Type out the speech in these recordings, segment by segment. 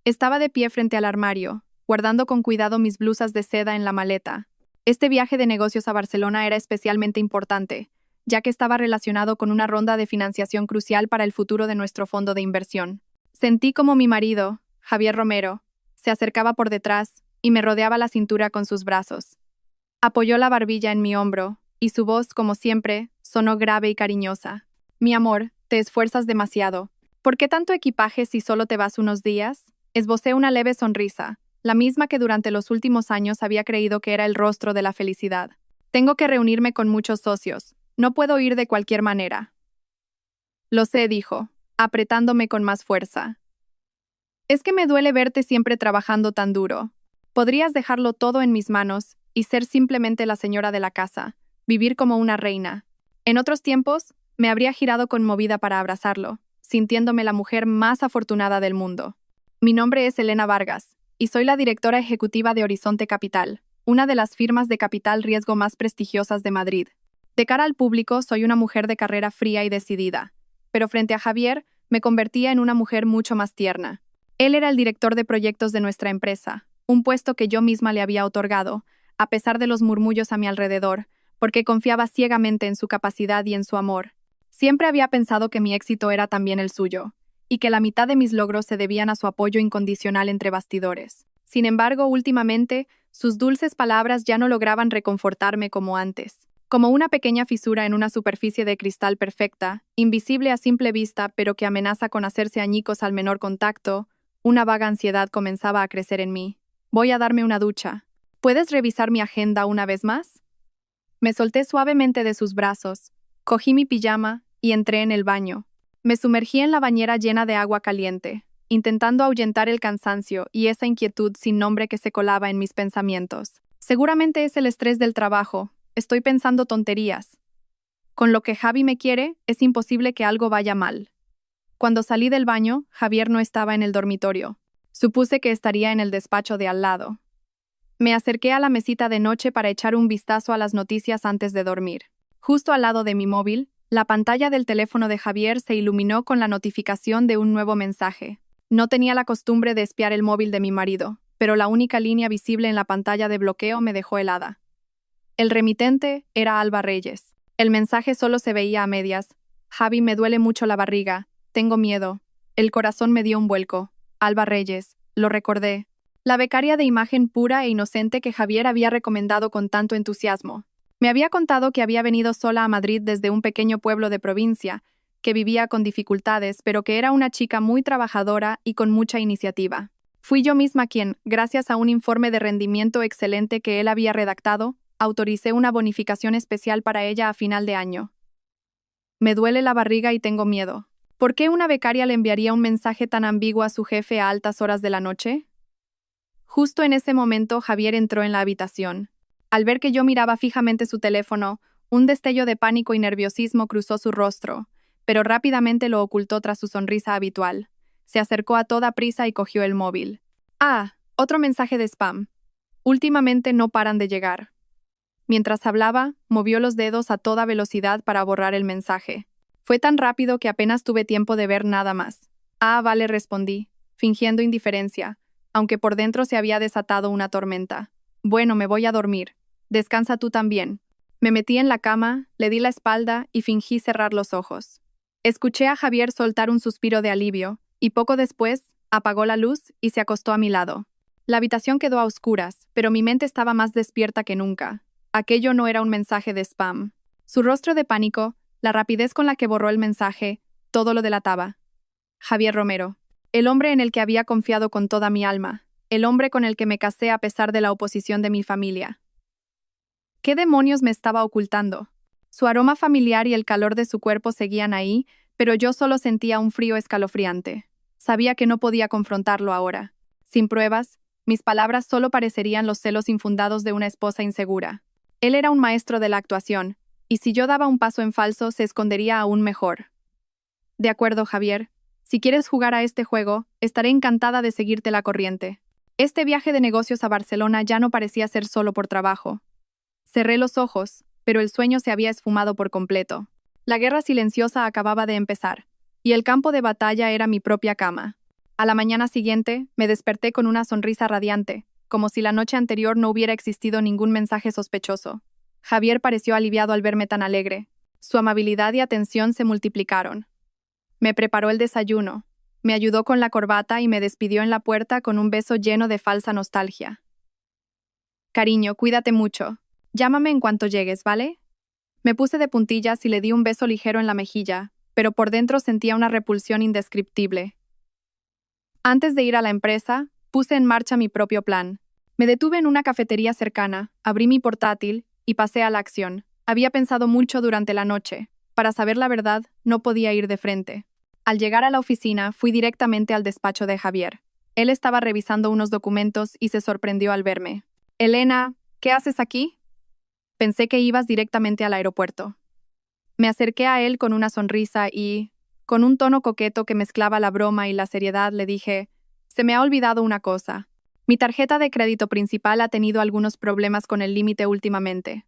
Estaba de pie frente al armario, guardando con cuidado mis blusas de seda en la maleta. Este viaje de negocios a Barcelona era especialmente importante, ya que estaba relacionado con una ronda de financiación crucial para el futuro de nuestro fondo de inversión. Sentí como mi marido, Javier Romero, se acercaba por detrás y me rodeaba la cintura con sus brazos. Apoyó la barbilla en mi hombro, y su voz, como siempre, sonó grave y cariñosa. Mi amor, te esfuerzas demasiado. ¿Por qué tanto equipaje si solo te vas unos días? Esbocé una leve sonrisa, la misma que durante los últimos años había creído que era el rostro de la felicidad. Tengo que reunirme con muchos socios. No puedo ir de cualquier manera. Lo sé, dijo, apretándome con más fuerza. Es que me duele verte siempre trabajando tan duro. Podrías dejarlo todo en mis manos y ser simplemente la señora de la casa, vivir como una reina. En otros tiempos, me habría girado conmovida para abrazarlo, sintiéndome la mujer más afortunada del mundo. Mi nombre es Elena Vargas, y soy la directora ejecutiva de Horizonte Capital, una de las firmas de capital riesgo más prestigiosas de Madrid. De cara al público, soy una mujer de carrera fría y decidida, pero frente a Javier, me convertía en una mujer mucho más tierna. Él era el director de proyectos de nuestra empresa, un puesto que yo misma le había otorgado, a pesar de los murmullos a mi alrededor, porque confiaba ciegamente en su capacidad y en su amor. Siempre había pensado que mi éxito era también el suyo, y que la mitad de mis logros se debían a su apoyo incondicional entre bastidores. Sin embargo, últimamente, sus dulces palabras ya no lograban reconfortarme como antes. Como una pequeña fisura en una superficie de cristal perfecta, invisible a simple vista pero que amenaza con hacerse añicos al menor contacto, una vaga ansiedad comenzaba a crecer en mí. Voy a darme una ducha. ¿Puedes revisar mi agenda una vez más? Me solté suavemente de sus brazos, cogí mi pijama y entré en el baño. Me sumergí en la bañera llena de agua caliente, intentando ahuyentar el cansancio y esa inquietud sin nombre que se colaba en mis pensamientos. Seguramente es el estrés del trabajo. Estoy pensando tonterías. Con lo que Javi me quiere, es imposible que algo vaya mal. Cuando salí del baño, Javier no estaba en el dormitorio. Supuse que estaría en el despacho de al lado. Me acerqué a la mesita de noche para echar un vistazo a las noticias antes de dormir. Justo al lado de mi móvil, la pantalla del teléfono de Javier se iluminó con la notificación de un nuevo mensaje. No tenía la costumbre de espiar el móvil de mi marido, pero la única línea visible en la pantalla de bloqueo me dejó helada. El remitente era Alba Reyes. El mensaje solo se veía a medias. Javi, me duele mucho la barriga. Tengo miedo. El corazón me dio un vuelco. Alba Reyes. Lo recordé. La becaria de imagen pura e inocente que Javier había recomendado con tanto entusiasmo. Me había contado que había venido sola a Madrid desde un pequeño pueblo de provincia, que vivía con dificultades, pero que era una chica muy trabajadora y con mucha iniciativa. Fui yo misma quien, gracias a un informe de rendimiento excelente que él había redactado, autoricé una bonificación especial para ella a final de año. Me duele la barriga y tengo miedo. ¿Por qué una becaria le enviaría un mensaje tan ambiguo a su jefe a altas horas de la noche? Justo en ese momento, Javier entró en la habitación. Al ver que yo miraba fijamente su teléfono, un destello de pánico y nerviosismo cruzó su rostro, pero rápidamente lo ocultó tras su sonrisa habitual. Se acercó a toda prisa y cogió el móvil. Ah, otro mensaje de spam. Últimamente no paran de llegar. Mientras hablaba, movió los dedos a toda velocidad para borrar el mensaje. Fue tan rápido que apenas tuve tiempo de ver nada más. Ah, vale, respondí, fingiendo indiferencia, aunque por dentro se había desatado una tormenta. Bueno, me voy a dormir. Descansa tú también. Me metí en la cama, le di la espalda y fingí cerrar los ojos. Escuché a Javier soltar un suspiro de alivio, y poco después, apagó la luz y se acostó a mi lado. La habitación quedó a oscuras, pero mi mente estaba más despierta que nunca. Aquello no era un mensaje de spam. Su rostro de pánico, la rapidez con la que borró el mensaje, todo lo delataba. Javier Romero. El hombre en el que había confiado con toda mi alma, el hombre con el que me casé a pesar de la oposición de mi familia. ¿Qué demonios me estaba ocultando? Su aroma familiar y el calor de su cuerpo seguían ahí, pero yo solo sentía un frío escalofriante. Sabía que no podía confrontarlo ahora. Sin pruebas, mis palabras solo parecerían los celos infundados de una esposa insegura. Él era un maestro de la actuación, y si yo daba un paso en falso, se escondería aún mejor. De acuerdo, Javier. Si quieres jugar a este juego, estaré encantada de seguirte la corriente. Este viaje de negocios a Barcelona ya no parecía ser solo por trabajo. Cerré los ojos, pero el sueño se había esfumado por completo. La guerra silenciosa acababa de empezar, y el campo de batalla era mi propia cama. A la mañana siguiente, me desperté con una sonrisa radiante, como si la noche anterior no hubiera existido ningún mensaje sospechoso. Javier pareció aliviado al verme tan alegre. Su amabilidad y atención se multiplicaron. Me preparó el desayuno, me ayudó con la corbata y me despidió en la puerta con un beso lleno de falsa nostalgia. Cariño, cuídate mucho. Llámame en cuanto llegues, ¿vale? Me puse de puntillas y le di un beso ligero en la mejilla, pero por dentro sentía una repulsión indescriptible. Antes de ir a la empresa, puse en marcha mi propio plan. Me detuve en una cafetería cercana, abrí mi portátil y pasé a la acción. Había pensado mucho durante la noche. Para saber la verdad, no podía ir de frente. Al llegar a la oficina, fui directamente al despacho de Javier. Él estaba revisando unos documentos y se sorprendió al verme. Elena, ¿qué haces aquí? Pensé que ibas directamente al aeropuerto. Me acerqué a él con una sonrisa y, con un tono coqueto que mezclaba la broma y la seriedad, le dije, se me ha olvidado una cosa. Mi tarjeta de crédito principal ha tenido algunos problemas con el límite últimamente.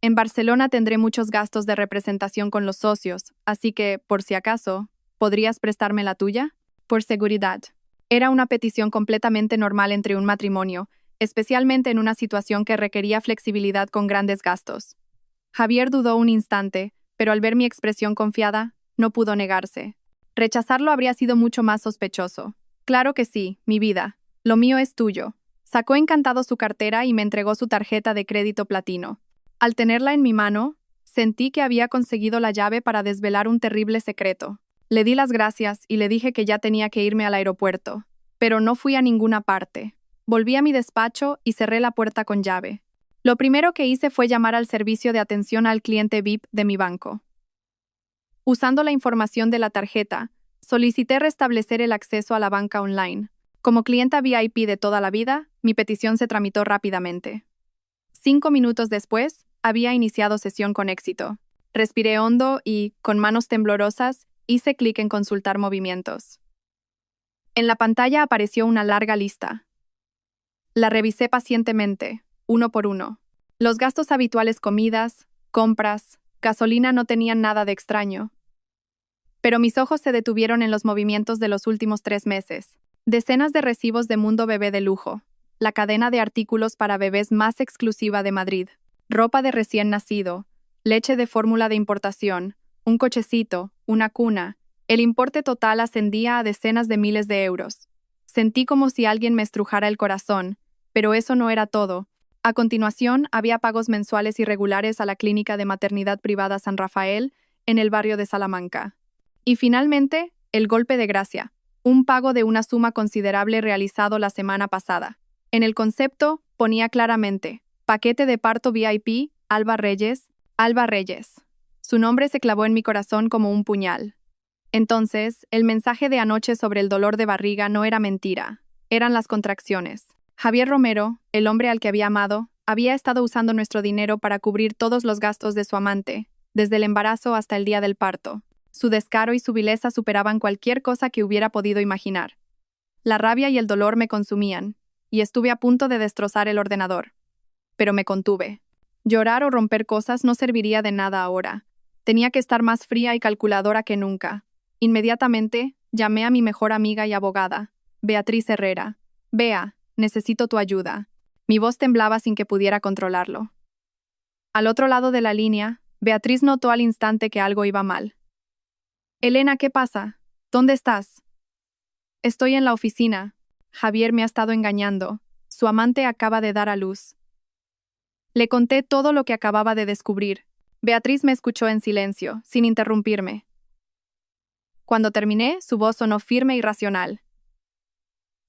En Barcelona tendré muchos gastos de representación con los socios, así que, por si acaso, ¿podrías prestarme la tuya? Por seguridad. Era una petición completamente normal entre un matrimonio, especialmente en una situación que requería flexibilidad con grandes gastos. Javier dudó un instante, pero al ver mi expresión confiada, no pudo negarse. Rechazarlo habría sido mucho más sospechoso. Claro que sí, mi vida. Lo mío es tuyo. Sacó encantado su cartera y me entregó su tarjeta de crédito platino. Al tenerla en mi mano, sentí que había conseguido la llave para desvelar un terrible secreto. Le di las gracias y le dije que ya tenía que irme al aeropuerto. Pero no fui a ninguna parte. Volví a mi despacho y cerré la puerta con llave. Lo primero que hice fue llamar al servicio de atención al cliente VIP de mi banco. Usando la información de la tarjeta, solicité restablecer el acceso a la banca online. Como clienta VIP de toda la vida, mi petición se tramitó rápidamente. 5 minutos después, había iniciado sesión con éxito. Respiré hondo y, con manos temblorosas, hice clic en consultar movimientos. En la pantalla apareció una larga lista. La revisé pacientemente, uno por uno. Los gastos habituales, comidas, compras, gasolina, no tenían nada de extraño. Pero mis ojos se detuvieron en los movimientos de los últimos 3 meses. Decenas de recibos de Mundo Bebé de lujo, la cadena de artículos para bebés más exclusiva de Madrid, ropa de recién nacido, leche de fórmula de importación, un cochecito, una cuna. El importe total ascendía a decenas de miles de euros. Sentí como si alguien me estrujara el corazón, pero eso no era todo. A continuación, había pagos mensuales irregulares a la clínica de maternidad privada San Rafael, en el barrio de Salamanca. Y finalmente, el golpe de gracia, un pago de una suma considerable realizado la semana pasada. En el concepto, ponía claramente, paquete de parto VIP, Alba Reyes, Alba Reyes. Su nombre se clavó en mi corazón como un puñal. Entonces, el mensaje de anoche sobre el dolor de barriga no era mentira, eran las contracciones. Javier Romero, el hombre al que había amado, había estado usando nuestro dinero para cubrir todos los gastos de su amante, desde el embarazo hasta el día del parto. Su descaro y su vileza superaban cualquier cosa que hubiera podido imaginar. La rabia y el dolor me consumían, y estuve a punto de destrozar el ordenador. Pero me contuve. Llorar o romper cosas no serviría de nada ahora. Tenía que estar más fría y calculadora que nunca. Inmediatamente, llamé a mi mejor amiga y abogada, Beatriz Herrera. Bea, necesito tu ayuda. Mi voz temblaba sin que pudiera controlarlo. Al otro lado de la línea, Beatriz notó al instante que algo iba mal. Elena, ¿qué pasa? ¿Dónde estás? Estoy en la oficina. Javier me ha estado engañando. Su amante acaba de dar a luz. Le conté todo lo que acababa de descubrir. Beatriz me escuchó en silencio, sin interrumpirme. Cuando terminé, su voz sonó firme y racional.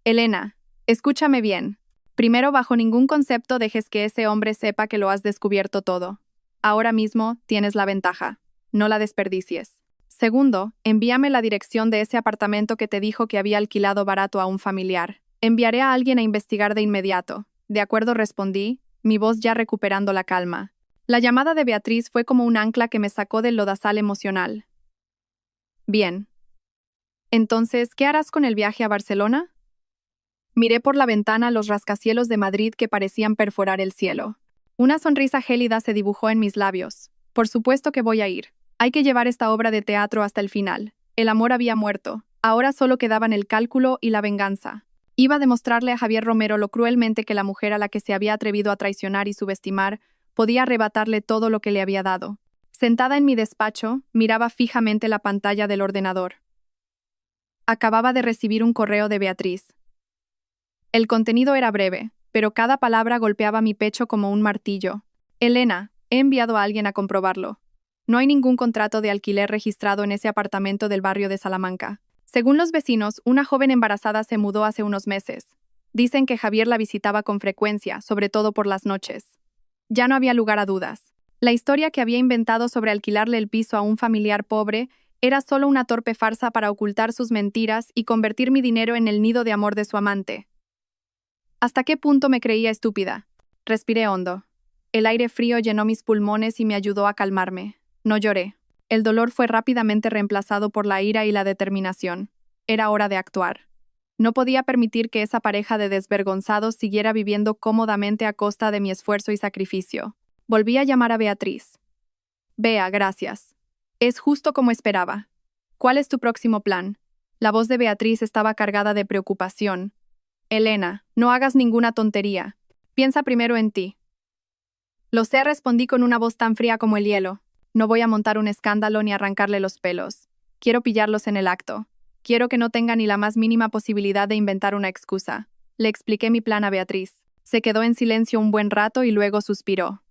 Elena, escúchame bien. Primero, bajo ningún concepto dejes que ese hombre sepa que lo has descubierto todo. Ahora mismo tienes la ventaja. No la desperdicies. Segundo, envíame la dirección de ese apartamento que te dijo que había alquilado barato a un familiar. Enviaré a alguien a investigar de inmediato. De acuerdo, respondí, mi voz ya recuperando la calma. La llamada de Beatriz fue como un ancla que me sacó del lodazal emocional. Bien. Entonces, ¿qué harás con el viaje a Barcelona? Miré por la ventana los rascacielos de Madrid que parecían perforar el cielo. Una sonrisa gélida se dibujó en mis labios. Por supuesto que voy a ir. Hay que llevar esta obra de teatro hasta el final. El amor había muerto. Ahora solo quedaban el cálculo y la venganza. Iba a demostrarle a Javier Romero lo cruelmente que la mujer a la que se había atrevido a traicionar y subestimar podía arrebatarle todo lo que le había dado. Sentada en mi despacho, miraba fijamente la pantalla del ordenador. Acababa de recibir un correo de Beatriz. El contenido era breve, pero cada palabra golpeaba mi pecho como un martillo. Elena, he enviado a alguien a comprobarlo. No hay ningún contrato de alquiler registrado en ese apartamento del barrio de Salamanca. Según los vecinos, una joven embarazada se mudó hace unos meses. Dicen que Javier la visitaba con frecuencia, sobre todo por las noches. Ya no había lugar a dudas. La historia que había inventado sobre alquilarle el piso a un familiar pobre era solo una torpe farsa para ocultar sus mentiras y convertir mi dinero en el nido de amor de su amante. ¿Hasta qué punto me creía estúpida? Respiré hondo. El aire frío llenó mis pulmones y me ayudó a calmarme. No lloré. El dolor fue rápidamente reemplazado por la ira y la determinación. Era hora de actuar. No podía permitir que esa pareja de desvergonzados siguiera viviendo cómodamente a costa de mi esfuerzo y sacrificio. Volví a llamar a Beatriz. Bea, gracias. Es justo como esperaba. ¿Cuál es tu próximo plan? La voz de Beatriz estaba cargada de preocupación. Elena, no hagas ninguna tontería. Piensa primero en ti. Lo sé, respondí con una voz tan fría como el hielo. No voy a montar un escándalo ni arrancarle los pelos. Quiero pillarlos en el acto. Quiero que no tenga ni la más mínima posibilidad de inventar una excusa. Le expliqué mi plan a Beatriz. Se quedó en silencio un buen rato y luego suspiró.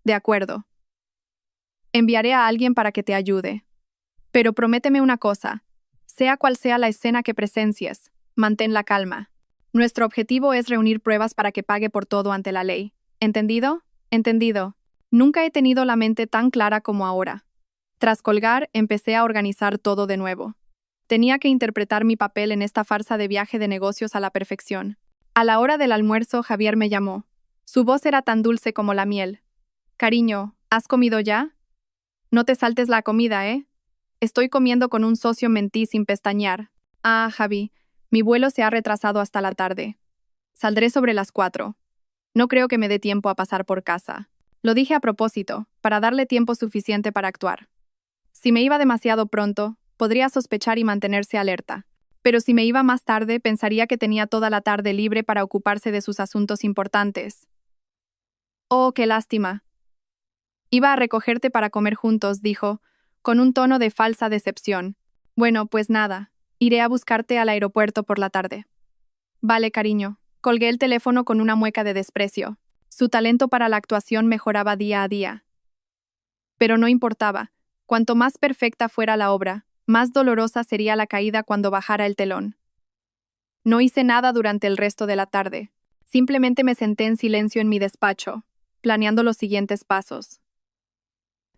De acuerdo. Enviaré a alguien para que te ayude. Pero prométeme una cosa. Sea cual sea la escena que presencies, mantén la calma. Nuestro objetivo es reunir pruebas para que pague por todo ante la ley. ¿Entendido? Entendido. Nunca he tenido la mente tan clara como ahora. Tras colgar, empecé a organizar todo de nuevo. Tenía que interpretar mi papel en esta farsa de viaje de negocios a la perfección. A la hora del almuerzo, Javier me llamó. Su voz era tan dulce como la miel. Cariño, ¿has comido ya? No te saltes la comida, ¿eh? Estoy comiendo con un socio, mentí sin pestañear. Ah, Javi, mi vuelo se ha retrasado hasta la tarde. Saldré sobre las 4. No creo que me dé tiempo a pasar por casa. Lo dije a propósito, para darle tiempo suficiente para actuar. Si me iba demasiado pronto, podría sospechar y mantenerse alerta. Pero si me iba más tarde, pensaría que tenía toda la tarde libre para ocuparse de sus asuntos importantes. Oh, qué lástima. Iba a recogerte para comer juntos, dijo, con un tono de falsa decepción. Bueno, pues nada, iré a buscarte al aeropuerto por la tarde. Vale, cariño. Colgué el teléfono con una mueca de desprecio. Su talento para la actuación mejoraba día a día. Pero no importaba. Cuanto más perfecta fuera la obra, más dolorosa sería la caída cuando bajara el telón. No hice nada durante el resto de la tarde. Simplemente me senté en silencio en mi despacho, planeando los siguientes pasos.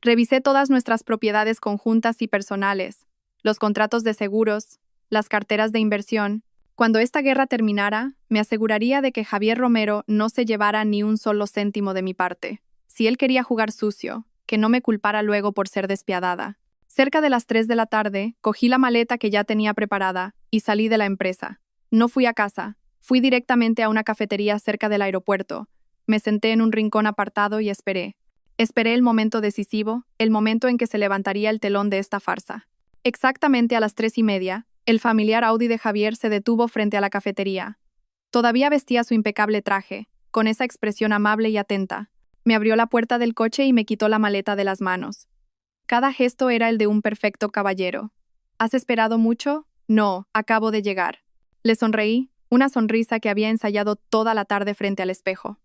Revisé todas nuestras propiedades conjuntas y personales, los contratos de seguros, las carteras de inversión. Cuando esta guerra terminara, me aseguraría de que Javier Romero no se llevara ni un solo céntimo de mi parte. Si él quería jugar sucio, que no me culpara luego por ser despiadada. Cerca de las 3 de la tarde, cogí la maleta que ya tenía preparada y salí de la empresa. No fui a casa, fui directamente a una cafetería cerca del aeropuerto. Me senté en un rincón apartado y esperé. Esperé el momento decisivo, el momento en que se levantaría el telón de esta farsa. Exactamente a las 3:30, el familiar Audi de Javier se detuvo frente a la cafetería. Todavía vestía su impecable traje, con esa expresión amable y atenta. Me abrió la puerta del coche y me quitó la maleta de las manos. Cada gesto era el de un perfecto caballero. ¿Has esperado mucho? No, acabo de llegar. Le sonreí, una sonrisa que había ensayado toda la tarde frente al espejo.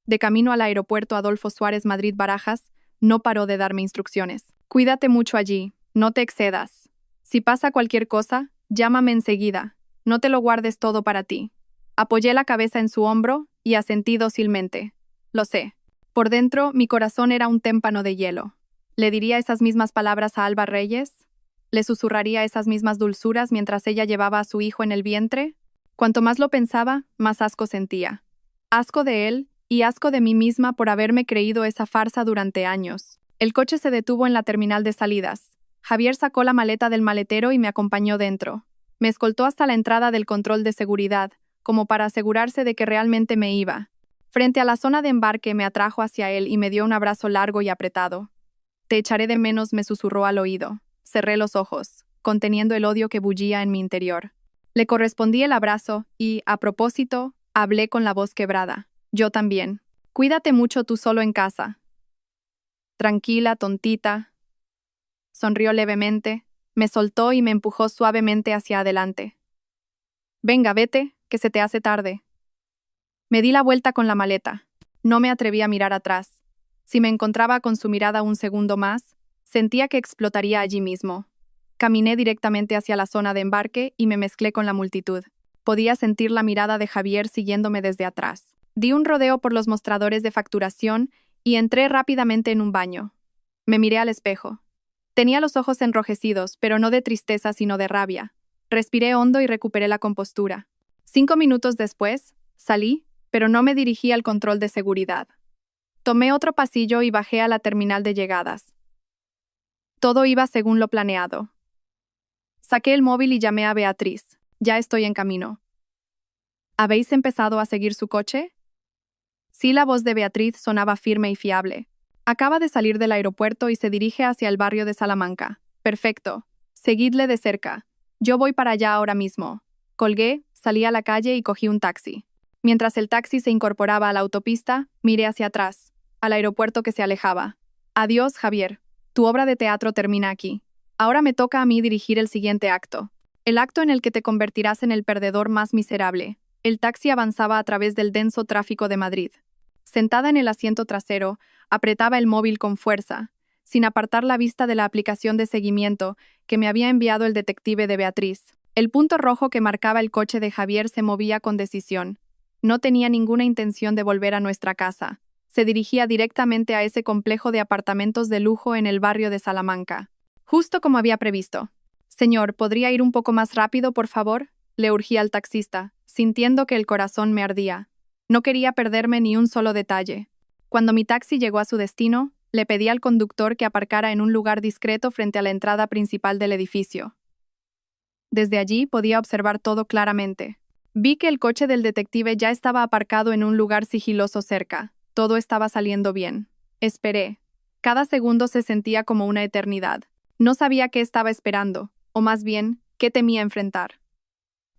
De camino al aeropuerto Adolfo Suárez Madrid-Barajas, no paró de darme instrucciones. Cuídate mucho allí, no te excedas. Si pasa cualquier cosa, llámame enseguida. No te lo guardes todo para ti. Apoyé la cabeza en su hombro y asentí dócilmente. Lo sé. Por dentro, mi corazón era un témpano de hielo. ¿Le diría esas mismas palabras a Alba Reyes? ¿Le susurraría esas mismas dulzuras mientras ella llevaba a su hijo en el vientre? Cuanto más lo pensaba, más asco sentía. Asco de él y asco de mí misma por haberme creído esa farsa durante años. El coche se detuvo en la terminal de salidas. Javier sacó la maleta del maletero y me acompañó dentro. Me escoltó hasta la entrada del control de seguridad, como para asegurarse de que realmente me iba. Frente a la zona de embarque me atrajo hacia él y me dio un abrazo largo y apretado. Te echaré de menos, me susurró al oído. Cerré los ojos. conteniendo el odio que bullía en mi interior. Le correspondí el abrazo y, a propósito, hablé con la voz quebrada. Yo también. Cuídate mucho tú solo en casa. Tranquila, tontita. Sonrió levemente, me soltó y me empujó suavemente hacia adelante. Venga, vete, que se te hace tarde. Me di la vuelta con la maleta. No me atreví a mirar atrás. Si me encontraba con su mirada un segundo más, sentía que explotaría allí mismo. Caminé directamente hacia la zona de embarque y me mezclé con la multitud. Podía sentir la mirada de Javier siguiéndome desde atrás. Di un rodeo por los mostradores de facturación y entré rápidamente en un baño. Me miré al espejo. Tenía los ojos enrojecidos, pero no de tristeza sino de rabia. Respiré hondo y recuperé la compostura. 5 minutos después, salí, pero no me dirigí al control de seguridad. Tomé otro pasillo y bajé a la terminal de llegadas. Todo iba según lo planeado. Saqué el móvil y llamé a Beatriz. Ya estoy en camino. ¿Habéis empezado a seguir su coche? Sí, la voz de Beatriz sonaba firme y fiable. Acaba de salir del aeropuerto y se dirige hacia el barrio de Salamanca. Perfecto. Seguidle de cerca. Yo voy para allá ahora mismo. Colgué, salí a la calle y cogí un taxi. Mientras el taxi se incorporaba a la autopista, miré hacia atrás, al aeropuerto que se alejaba. Adiós, Javier. Tu obra de teatro termina aquí. Ahora me toca a mí dirigir el siguiente acto. El acto en el que te convertirás en el perdedor más miserable. El taxi avanzaba a través del denso tráfico de Madrid. Sentada en el asiento trasero, apretaba el móvil con fuerza, sin apartar la vista de la aplicación de seguimiento que me había enviado el detective de Beatriz. El punto rojo que marcaba el coche de Javier se movía con decisión. No tenía ninguna intención de volver a nuestra casa. Se dirigía directamente a ese complejo de apartamentos de lujo en el barrio de Salamanca. Justo como había previsto. Señor, ¿podría ir un poco más rápido, por favor? Le urgí al taxista, sintiendo que el corazón me ardía. No quería perderme ni un solo detalle. Cuando mi taxi llegó a su destino, le pedí al conductor que aparcara en un lugar discreto frente a la entrada principal del edificio. Desde allí podía observar todo claramente. Vi que el coche del detective ya estaba aparcado en un lugar sigiloso cerca. Todo estaba saliendo bien. Esperé. Cada segundo se sentía como una eternidad. No sabía qué estaba esperando, o más bien, qué temía enfrentar.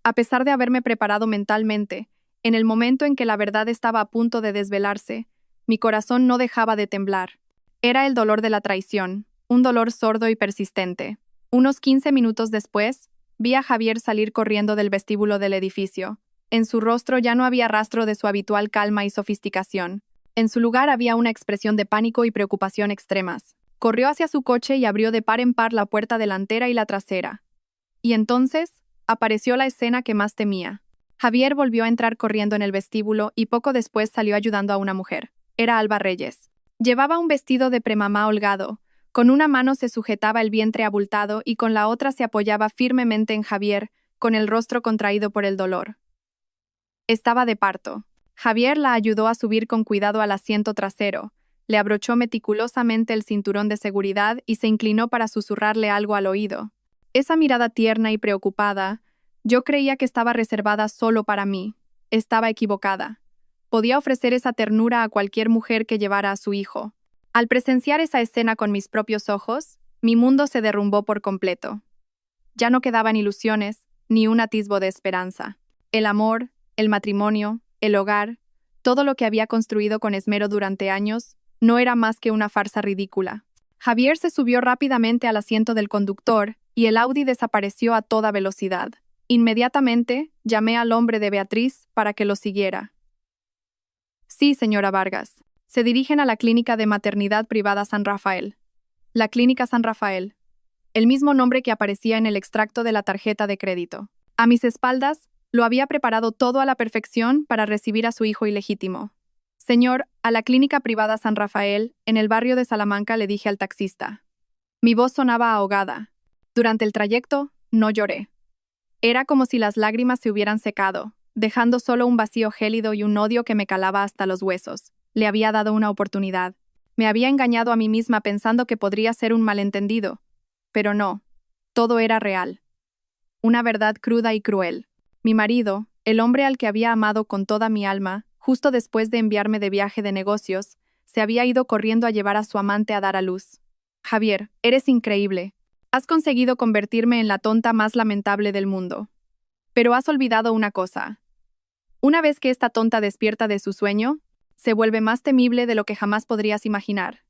A pesar de haberme preparado mentalmente, en el momento en que la verdad estaba a punto de desvelarse, mi corazón no dejaba de temblar. Era el dolor de la traición, un dolor sordo y persistente. Unos 15 minutos después, vi a Javier salir corriendo del vestíbulo del edificio. En su rostro ya no había rastro de su habitual calma y sofisticación. En su lugar había una expresión de pánico y preocupación extremas. Corrió hacia su coche y abrió de par en par la puerta delantera y la trasera. Y entonces, apareció la escena que más temía. Javier volvió a entrar corriendo en el vestíbulo y poco después salió ayudando a una mujer. Era Alba Reyes. Llevaba un vestido de premamá holgado. Con una mano se sujetaba el vientre abultado y con la otra se apoyaba firmemente en Javier, con el rostro contraído por el dolor. Estaba de parto. Javier la ayudó a subir con cuidado al asiento trasero, le abrochó meticulosamente el cinturón de seguridad y se inclinó para susurrarle algo al oído. Esa mirada tierna y preocupada, yo creía que estaba reservada solo para mí. Estaba equivocada. Podía ofrecer esa ternura a cualquier mujer que llevara a su hijo. Al presenciar esa escena con mis propios ojos, mi mundo se derrumbó por completo. Ya no quedaban ilusiones, ni un atisbo de esperanza. El amor, el matrimonio, el hogar, todo lo que había construido con esmero durante años, no era más que una farsa ridícula. Javier se subió rápidamente al asiento del conductor y el Audi desapareció a toda velocidad. Inmediatamente, llamé al hombre de Beatriz para que lo siguiera. Sí, señora Vargas. Se dirigen a la Clínica de Maternidad Privada San Rafael. La Clínica San Rafael. El mismo nombre que aparecía en el extracto de la tarjeta de crédito. A mis espaldas, lo había preparado todo a la perfección para recibir a su hijo ilegítimo. Señor, a la Clínica Privada San Rafael, en el barrio de Salamanca, le dije al taxista. Mi voz sonaba ahogada. Durante el trayecto, no lloré. Era como si las lágrimas se hubieran secado, dejando solo un vacío gélido y un odio que me calaba hasta los huesos. Le había dado una oportunidad. Me había engañado a mí misma pensando que podría ser un malentendido. Pero no. Todo era real. Una verdad cruda y cruel. Mi marido, el hombre al que había amado con toda mi alma, justo después de enviarme de viaje de negocios, se había ido corriendo a llevar a su amante a dar a luz. Javier, eres increíble. Has conseguido convertirme en la tonta más lamentable del mundo. Pero has olvidado una cosa. Una vez que esta tonta despierta de su sueño, se vuelve más temible de lo que jamás podrías imaginar.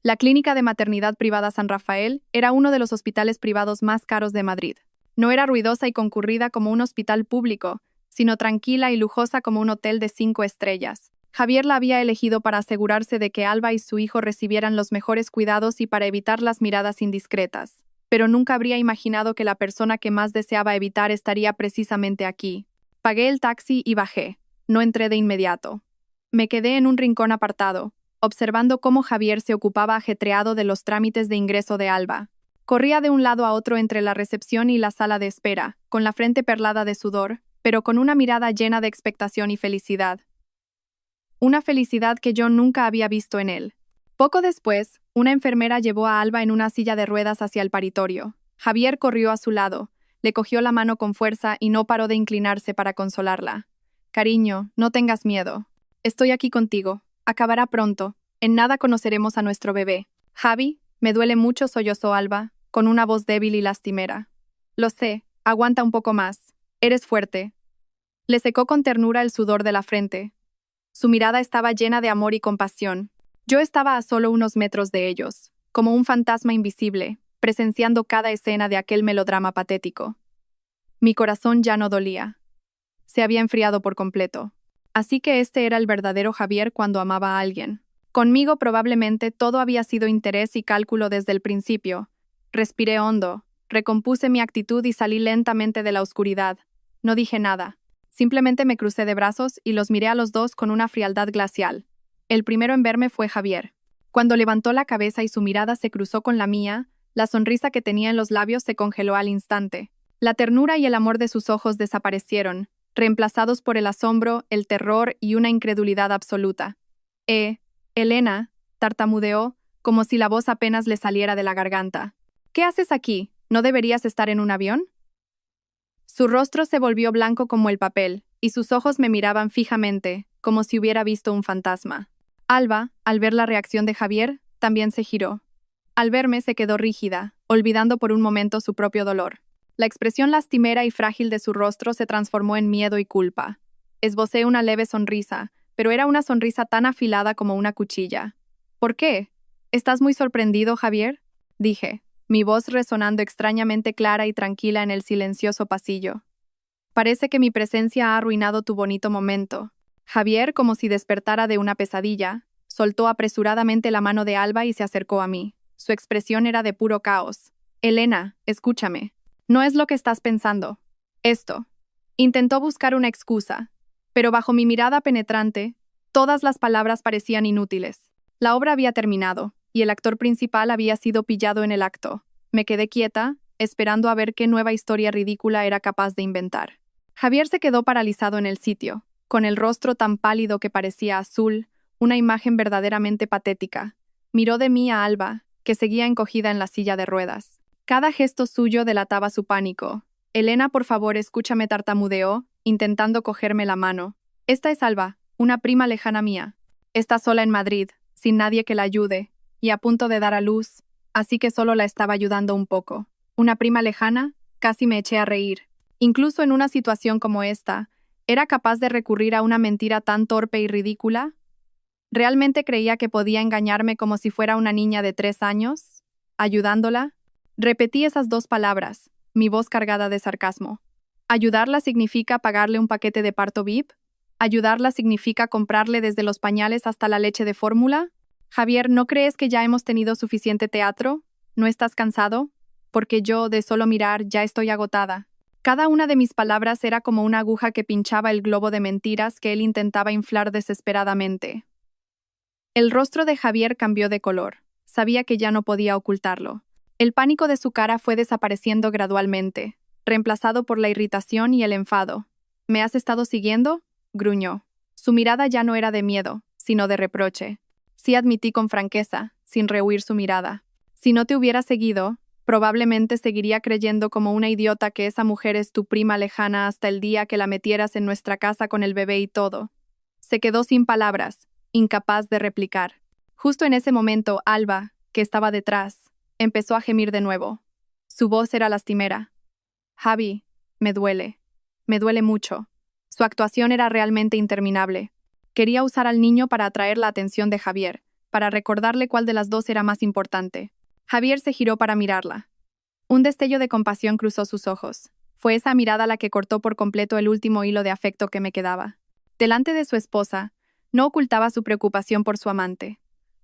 La Clínica de Maternidad Privada San Rafael era uno de los hospitales privados más caros de Madrid. No era ruidosa y concurrida como un hospital público, sino tranquila y lujosa como un hotel de 5 estrellas. Javier la había elegido para asegurarse de que Alba y su hijo recibieran los mejores cuidados y para evitar las miradas indiscretas. Pero nunca habría imaginado que la persona que más deseaba evitar estaría precisamente aquí. Pagué el taxi y bajé. No entré de inmediato. Me quedé en un rincón apartado, observando cómo Javier se ocupaba ajetreado de los trámites de ingreso de Alba. Corría de un lado a otro entre la recepción y la sala de espera, con la frente perlada de sudor, pero con una mirada llena de expectación y felicidad. Una felicidad que yo nunca había visto en él. Poco después, una enfermera llevó a Alba en una silla de ruedas hacia el paritorio. Javier corrió a su lado, le cogió la mano con fuerza y no paró de inclinarse para consolarla. Cariño, no tengas miedo. Estoy aquí contigo. Acabará pronto. En nada conoceremos a nuestro bebé. Javi, me duele mucho, sollozó Alba, con una voz débil y lastimera. Lo sé, aguanta un poco más. Eres fuerte. Le secó con ternura el sudor de la frente. Su mirada estaba llena de amor y compasión. Yo estaba a solo unos metros de ellos, como un fantasma invisible, presenciando cada escena de aquel melodrama patético. Mi corazón ya no dolía. Se había enfriado por completo. Así que este era el verdadero Javier cuando amaba a alguien. Conmigo probablemente todo había sido interés y cálculo desde el principio. Respiré hondo, recompuse mi actitud y salí lentamente de la oscuridad. No dije nada. Simplemente me crucé de brazos y los miré a los dos con una frialdad glacial. El primero en verme fue Javier. Cuando levantó la cabeza y su mirada se cruzó con la mía, la sonrisa que tenía en los labios se congeló al instante. La ternura y el amor de sus ojos desaparecieron, reemplazados por el asombro, el terror y una incredulidad absoluta. Elena, tartamudeó, como si la voz apenas le saliera de la garganta. ¿Qué haces aquí? ¿No deberías estar en un avión? Su rostro se volvió blanco como el papel, y sus ojos me miraban fijamente, como si hubiera visto un fantasma. Alba, al ver la reacción de Javier, también se giró. Al verme se quedó rígida, olvidando por un momento su propio dolor. La expresión lastimera y frágil de su rostro se transformó en miedo y culpa. Esbocé una leve sonrisa, pero era una sonrisa tan afilada como una cuchilla. ¿Por qué? ¿Estás muy sorprendido, Javier? Dije, mi voz resonando extrañamente clara y tranquila en el silencioso pasillo. Parece que mi presencia ha arruinado tu bonito momento. Javier, como si despertara de una pesadilla, soltó apresuradamente la mano de Alba y se acercó a mí. Su expresión era de puro caos. Elena, escúchame. No es lo que estás pensando. Esto. Intentó buscar una excusa, pero bajo mi mirada penetrante, todas las palabras parecían inútiles. La obra había terminado, y el actor principal había sido pillado en el acto. Me quedé quieta, esperando a ver qué nueva historia ridícula era capaz de inventar. Javier se quedó paralizado en el sitio, con el rostro tan pálido que parecía azul, una imagen verdaderamente patética. Miró de mí a Alba, que seguía encogida en la silla de ruedas. Cada gesto suyo delataba su pánico. Elena, por favor, escúchame, tartamudeó, intentando cogerme la mano. Esta es Alba, una prima lejana mía. Está sola en Madrid, sin nadie que la ayude, y a punto de dar a luz, así que solo la estaba ayudando un poco. ¿Una prima lejana? Casi me eché a reír. Incluso en una situación como esta, ¿era capaz de recurrir a una mentira tan torpe y ridícula? ¿Realmente creía que podía engañarme como si fuera una niña de 3 años? ¿Ayudándola? Repetí esas dos palabras, mi voz cargada de sarcasmo. ¿Ayudarla significa pagarle un paquete de parto VIP? ¿Ayudarla significa comprarle desde los pañales hasta la leche de fórmula? Javier, ¿no crees que ya hemos tenido suficiente teatro? ¿No estás cansado? Porque yo, de solo mirar, ya estoy agotada. Cada una de mis palabras era como una aguja que pinchaba el globo de mentiras que él intentaba inflar desesperadamente. El rostro de Javier cambió de color. Sabía que ya no podía ocultarlo. El pánico de su cara fue desapareciendo gradualmente, reemplazado por la irritación y el enfado. ¿Me has estado siguiendo?, gruñó. Su mirada ya no era de miedo, sino de reproche. Sí, admití con franqueza, sin rehuir su mirada. Si no te hubiera seguido, probablemente seguiría creyendo como una idiota que esa mujer es tu prima lejana hasta el día que la metieras en nuestra casa con el bebé y todo. Se quedó sin palabras, incapaz de replicar. Justo en ese momento, Alba, que estaba detrás, empezó a gemir de nuevo. Su voz era lastimera. Javi, me duele. Me duele mucho. Su actuación era realmente interminable. Quería usar al niño para atraer la atención de Javier, para recordarle cuál de las dos era más importante. Javier se giró para mirarla. Un destello de compasión cruzó sus ojos. Fue esa mirada la que cortó por completo el último hilo de afecto que me quedaba. Delante de su esposa, no ocultaba su preocupación por su amante.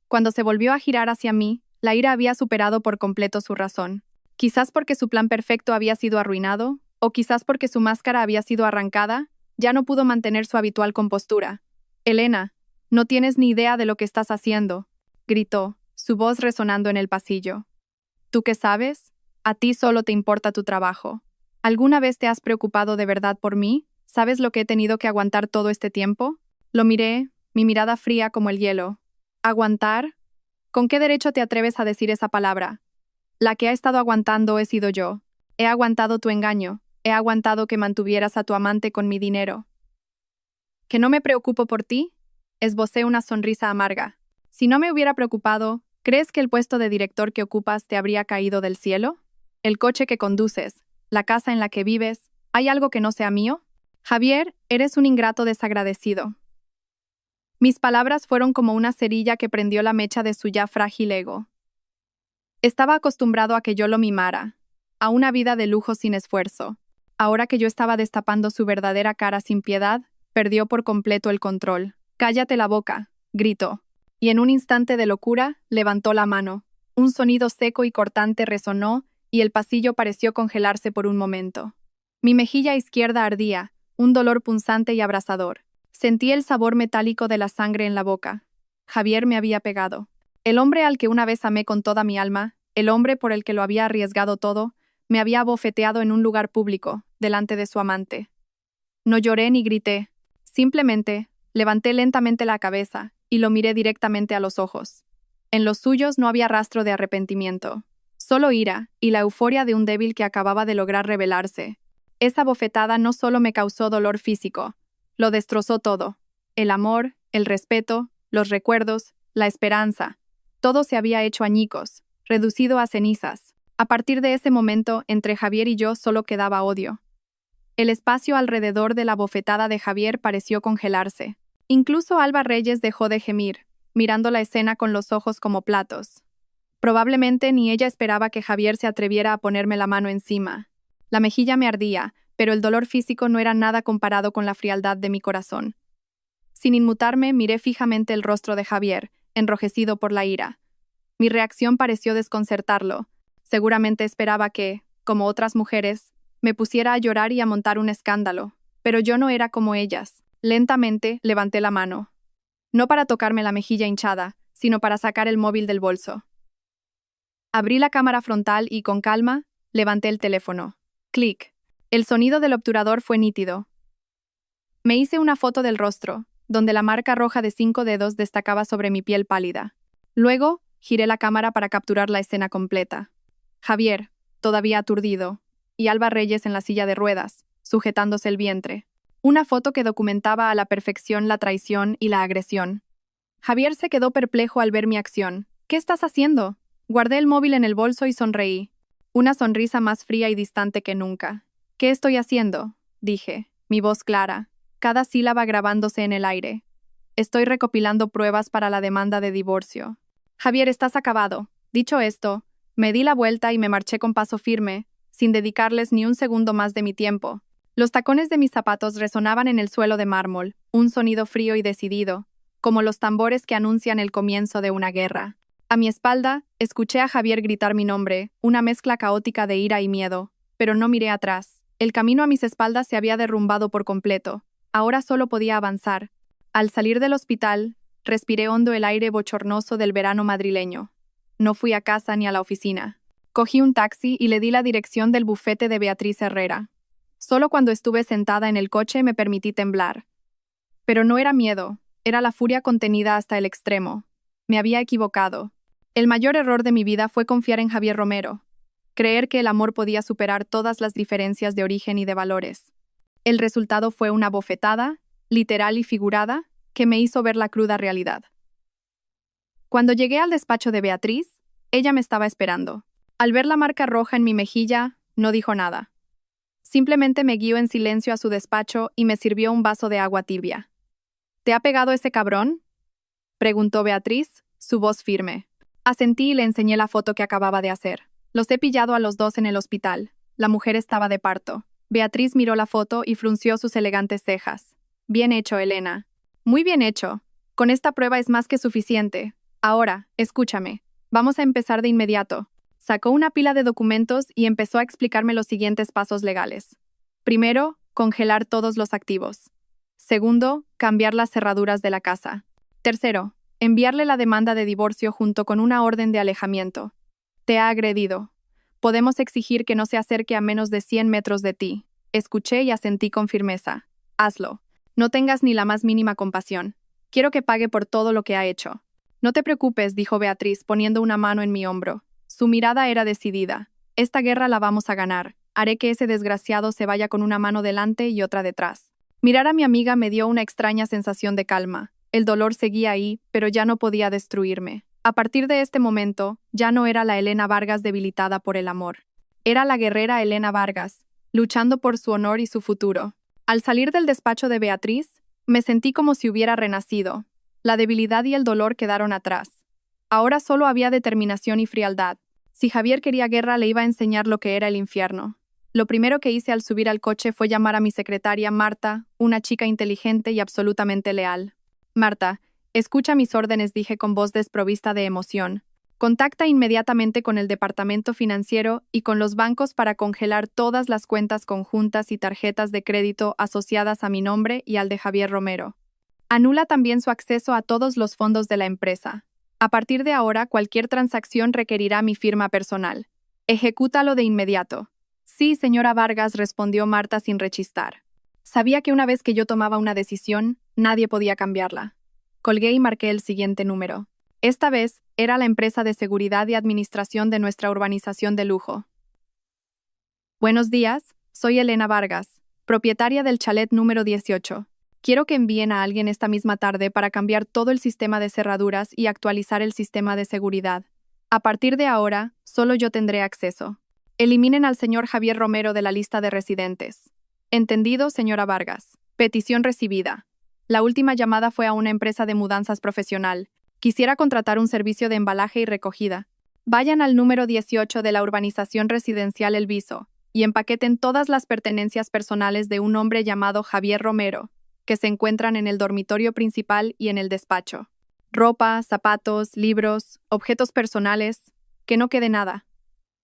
Cuando se volvió a girar hacia mí, la ira había superado por completo su razón. Quizás porque su plan perfecto había sido arruinado, o quizás porque su máscara había sido arrancada, ya no pudo mantener su habitual compostura. «Elena, no tienes ni idea de lo que estás haciendo», gritó, su voz resonando en el pasillo. «¿Tú qué sabes? A ti solo te importa tu trabajo. ¿Alguna vez te has preocupado de verdad por mí? ¿Sabes lo que he tenido que aguantar todo este tiempo?» Lo miré, mi mirada fría como el hielo. ¿Aguantar? ¿Con qué derecho te atreves a decir esa palabra? La que ha estado aguantando he sido yo. He aguantado tu engaño. He aguantado que mantuvieras a tu amante con mi dinero. ¿Que no me preocupo por ti? Esbocé una sonrisa amarga. Si no me hubiera preocupado, ¿crees que el puesto de director que ocupas te habría caído del cielo? ¿El coche que conduces? ¿La casa en la que vives? ¿Hay algo que no sea mío? Javier, eres un ingrato desagradecido. Mis palabras fueron como una cerilla que prendió la mecha de su ya frágil ego. Estaba acostumbrado a que yo lo mimara, a una vida de lujo sin esfuerzo. Ahora que yo estaba destapando su verdadera cara sin piedad, perdió por completo el control. «Cállate la boca», gritó. Y en un instante de locura, levantó la mano. Un sonido seco y cortante resonó, y el pasillo pareció congelarse por un momento. Mi mejilla izquierda ardía, un dolor punzante y abrasador. Sentí el sabor metálico de la sangre en la boca. Javier me había pegado. El hombre al que una vez amé con toda mi alma, el hombre por el que lo había arriesgado todo, me había abofeteado en un lugar público, delante de su amante. No lloré ni grité. Simplemente, levanté lentamente la cabeza y lo miré directamente a los ojos. En los suyos no había rastro de arrepentimiento. Solo ira y la euforia de un débil que acababa de lograr rebelarse. Esa bofetada no solo me causó dolor físico, lo destrozó todo. El amor, el respeto, los recuerdos, la esperanza. Todo se había hecho añicos, reducido a cenizas. A partir de ese momento, entre Javier y yo solo quedaba odio. El espacio alrededor de la bofetada de Javier pareció congelarse. Incluso Alba Reyes dejó de gemir, mirando la escena con los ojos como platos. Probablemente ni ella esperaba que Javier se atreviera a ponerme la mano encima. La mejilla me ardía, pero el dolor físico no era nada comparado con la frialdad de mi corazón. Sin inmutarme, miré fijamente el rostro de Javier, enrojecido por la ira. Mi reacción pareció desconcertarlo. Seguramente esperaba que, como otras mujeres, me pusiera a llorar y a montar un escándalo, pero yo no era como ellas. Lentamente levanté la mano. No para tocarme la mejilla hinchada, sino para sacar el móvil del bolso. Abrí la cámara frontal y, con calma, levanté el teléfono. Clic. El sonido del obturador fue nítido. Me hice una foto del rostro, donde la marca roja de 5 dedos destacaba sobre mi piel pálida. Luego, giré la cámara para capturar la escena completa. Javier, todavía aturdido, y Alba Reyes en la silla de ruedas, sujetándose el vientre. Una foto que documentaba a la perfección la traición y la agresión. Javier se quedó perplejo al ver mi acción. «¿Qué estás haciendo?» Guardé el móvil en el bolso y sonreí. Una sonrisa más fría y distante que nunca. «¿Qué estoy haciendo?», dije, mi voz clara, cada sílaba grabándose en el aire. «Estoy recopilando pruebas para la demanda de divorcio». «Javier, estás acabado». Dicho esto, me di la vuelta y me marché con paso firme, sin dedicarles ni un segundo más de mi tiempo. Los tacones de mis zapatos resonaban en el suelo de mármol, un sonido frío y decidido, como los tambores que anuncian el comienzo de una guerra. A mi espalda, escuché a Javier gritar mi nombre, una mezcla caótica de ira y miedo, pero no miré atrás. El camino a mis espaldas se había derrumbado por completo. Ahora solo podía avanzar. Al salir del hospital, respiré hondo el aire bochornoso del verano madrileño. No fui a casa ni a la oficina. Cogí un taxi y le di la dirección del bufete de Beatriz Herrera. Solo cuando estuve sentada en el coche me permití temblar. Pero no era miedo, era la furia contenida hasta el extremo. Me había equivocado. El mayor error de mi vida fue confiar en Javier Romero. Creer que el amor podía superar todas las diferencias de origen y de valores. El resultado fue una bofetada, literal y figurada, que me hizo ver la cruda realidad. Cuando llegué al despacho de Beatriz, ella me estaba esperando. Al ver la marca roja en mi mejilla, no dijo nada. Simplemente me guió en silencio a su despacho y me sirvió un vaso de agua tibia. ¿Te ha pegado ese cabrón?, preguntó Beatriz, su voz firme. Asentí y le enseñé la foto que acababa de hacer. Los he pillado a los dos en el hospital. La mujer estaba de parto. Beatriz miró la foto y frunció sus elegantes cejas. Bien hecho, Elena. Muy bien hecho. Con esta prueba es más que suficiente. Ahora, escúchame. Vamos a empezar de inmediato. Sacó una pila de documentos y empezó a explicarme los siguientes pasos legales. Primero, congelar todos los activos. Segundo, cambiar las cerraduras de la casa. Tercero, enviarle la demanda de divorcio junto con una orden de alejamiento. Te ha agredido. Podemos exigir que no se acerque a menos de 100 metros de ti. Escuché y asentí con firmeza. Hazlo. No tengas ni la más mínima compasión. Quiero que pague por todo lo que ha hecho. No te preocupes, dijo Beatriz, poniendo una mano en mi hombro. Su mirada era decidida. Esta guerra la vamos a ganar. Haré que ese desgraciado se vaya con una mano delante y otra detrás. Mirar a mi amiga me dio una extraña sensación de calma. El dolor seguía ahí, pero ya no podía destruirme. A partir de este momento, ya no era la Elena Vargas debilitada por el amor. Era la guerrera Elena Vargas, luchando por su honor y su futuro. Al salir del despacho de Beatriz, me sentí como si hubiera renacido. La debilidad y el dolor quedaron atrás. Ahora solo había determinación y frialdad. Si Javier quería guerra, le iba a enseñar lo que era el infierno. Lo primero que hice al subir al coche fue llamar a mi secretaria Marta, una chica inteligente y absolutamente leal. Marta, escucha mis órdenes, dije con voz desprovista de emoción. Contacta inmediatamente con el departamento financiero y con los bancos para congelar todas las cuentas conjuntas y tarjetas de crédito asociadas a mi nombre y al de Javier Romero. Anula también su acceso a todos los fondos de la empresa. A partir de ahora, cualquier transacción requerirá mi firma personal. Ejecútalo de inmediato. Sí, señora Vargas, respondió Marta sin rechistar. Sabía que una vez que yo tomaba una decisión, nadie podía cambiarla. Colgué y marqué el siguiente número. Esta vez, era la empresa de seguridad y administración de nuestra urbanización de lujo. Buenos días, soy Elena Vargas, propietaria del chalet número 18. Quiero que envíen a alguien esta misma tarde para cambiar todo el sistema de cerraduras y actualizar el sistema de seguridad. A partir de ahora, solo yo tendré acceso. Eliminen al señor Javier Romero de la lista de residentes. Entendido, señora Vargas. Petición recibida. La última llamada fue a una empresa de mudanzas profesional. Quisiera contratar un servicio de embalaje y recogida. Vayan al número 18 de la urbanización residencial El Viso y empaqueten todas las pertenencias personales de un hombre llamado Javier Romero, que se encuentran en el dormitorio principal y en el despacho. Ropa, zapatos, libros, objetos personales, que no quede nada.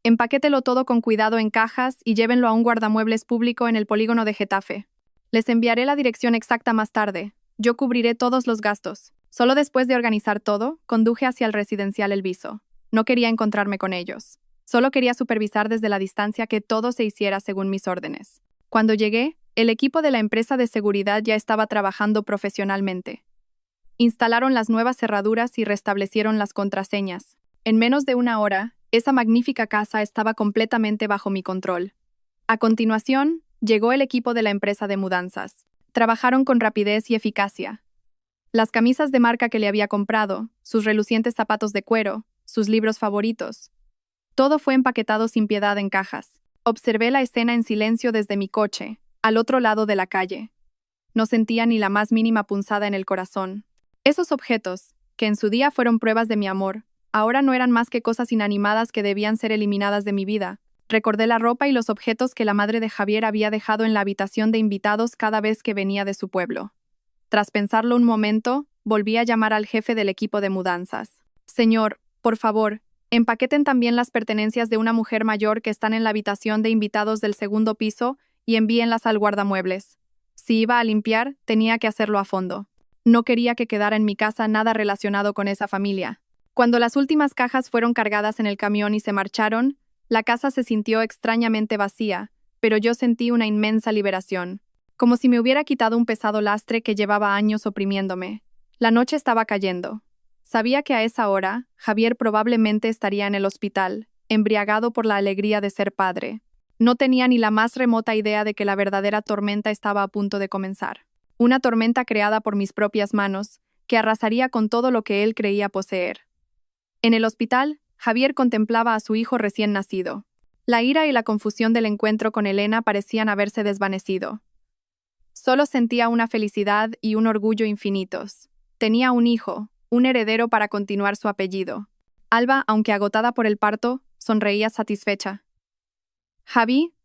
Empaquételo todo con cuidado en cajas y llévenlo a un guardamuebles público en el polígono de Getafe. Les enviaré la dirección exacta más tarde. Yo cubriré todos los gastos. Solo después de organizar todo, conduje hacia el residencial El Viso. No quería encontrarme con ellos. Solo quería supervisar desde la distancia que todo se hiciera según mis órdenes. Cuando llegué, el equipo de la empresa de seguridad ya estaba trabajando profesionalmente. Instalaron las nuevas cerraduras y restablecieron las contraseñas. En menos de una hora, esa magnífica casa estaba completamente bajo mi control. A continuación, llegó el equipo de la empresa de mudanzas. Trabajaron con rapidez y eficacia. Las camisas de marca que le había comprado, sus relucientes zapatos de cuero, sus libros favoritos. Todo fue empaquetado sin piedad en cajas. Observé la escena en silencio desde mi coche, al otro lado de la calle. No sentía ni la más mínima punzada en el corazón. Esos objetos, que en su día fueron pruebas de mi amor, ahora no eran más que cosas inanimadas que debían ser eliminadas de mi vida. Recordé la ropa y los objetos que la madre de Javier había dejado en la habitación de invitados cada vez que venía de su pueblo. Tras pensarlo un momento, volví a llamar al jefe del equipo de mudanzas. Señor, por favor, empaqueten también las pertenencias de una mujer mayor que están en la habitación de invitados del segundo piso y envíenlas al guardamuebles. Si iba a limpiar, tenía que hacerlo a fondo. No quería que quedara en mi casa nada relacionado con esa familia. Cuando las últimas cajas fueron cargadas en el camión y se marcharon, la casa se sintió extrañamente vacía, pero yo sentí una inmensa liberación, como si me hubiera quitado un pesado lastre que llevaba años oprimiéndome. La noche estaba cayendo. Sabía que a esa hora, Javier probablemente estaría en el hospital, embriagado por la alegría de ser padre. No tenía ni la más remota idea de que la verdadera tormenta estaba a punto de comenzar. Una tormenta creada por mis propias manos, que arrasaría con todo lo que él creía poseer. En el hospital, Javier contemplaba a su hijo recién nacido. La ira y la confusión del encuentro con Elena parecían haberse desvanecido. Solo sentía una felicidad y un orgullo infinitos. Tenía un hijo, un heredero para continuar su apellido. Alba, aunque agotada por el parto, sonreía satisfecha. «Javi,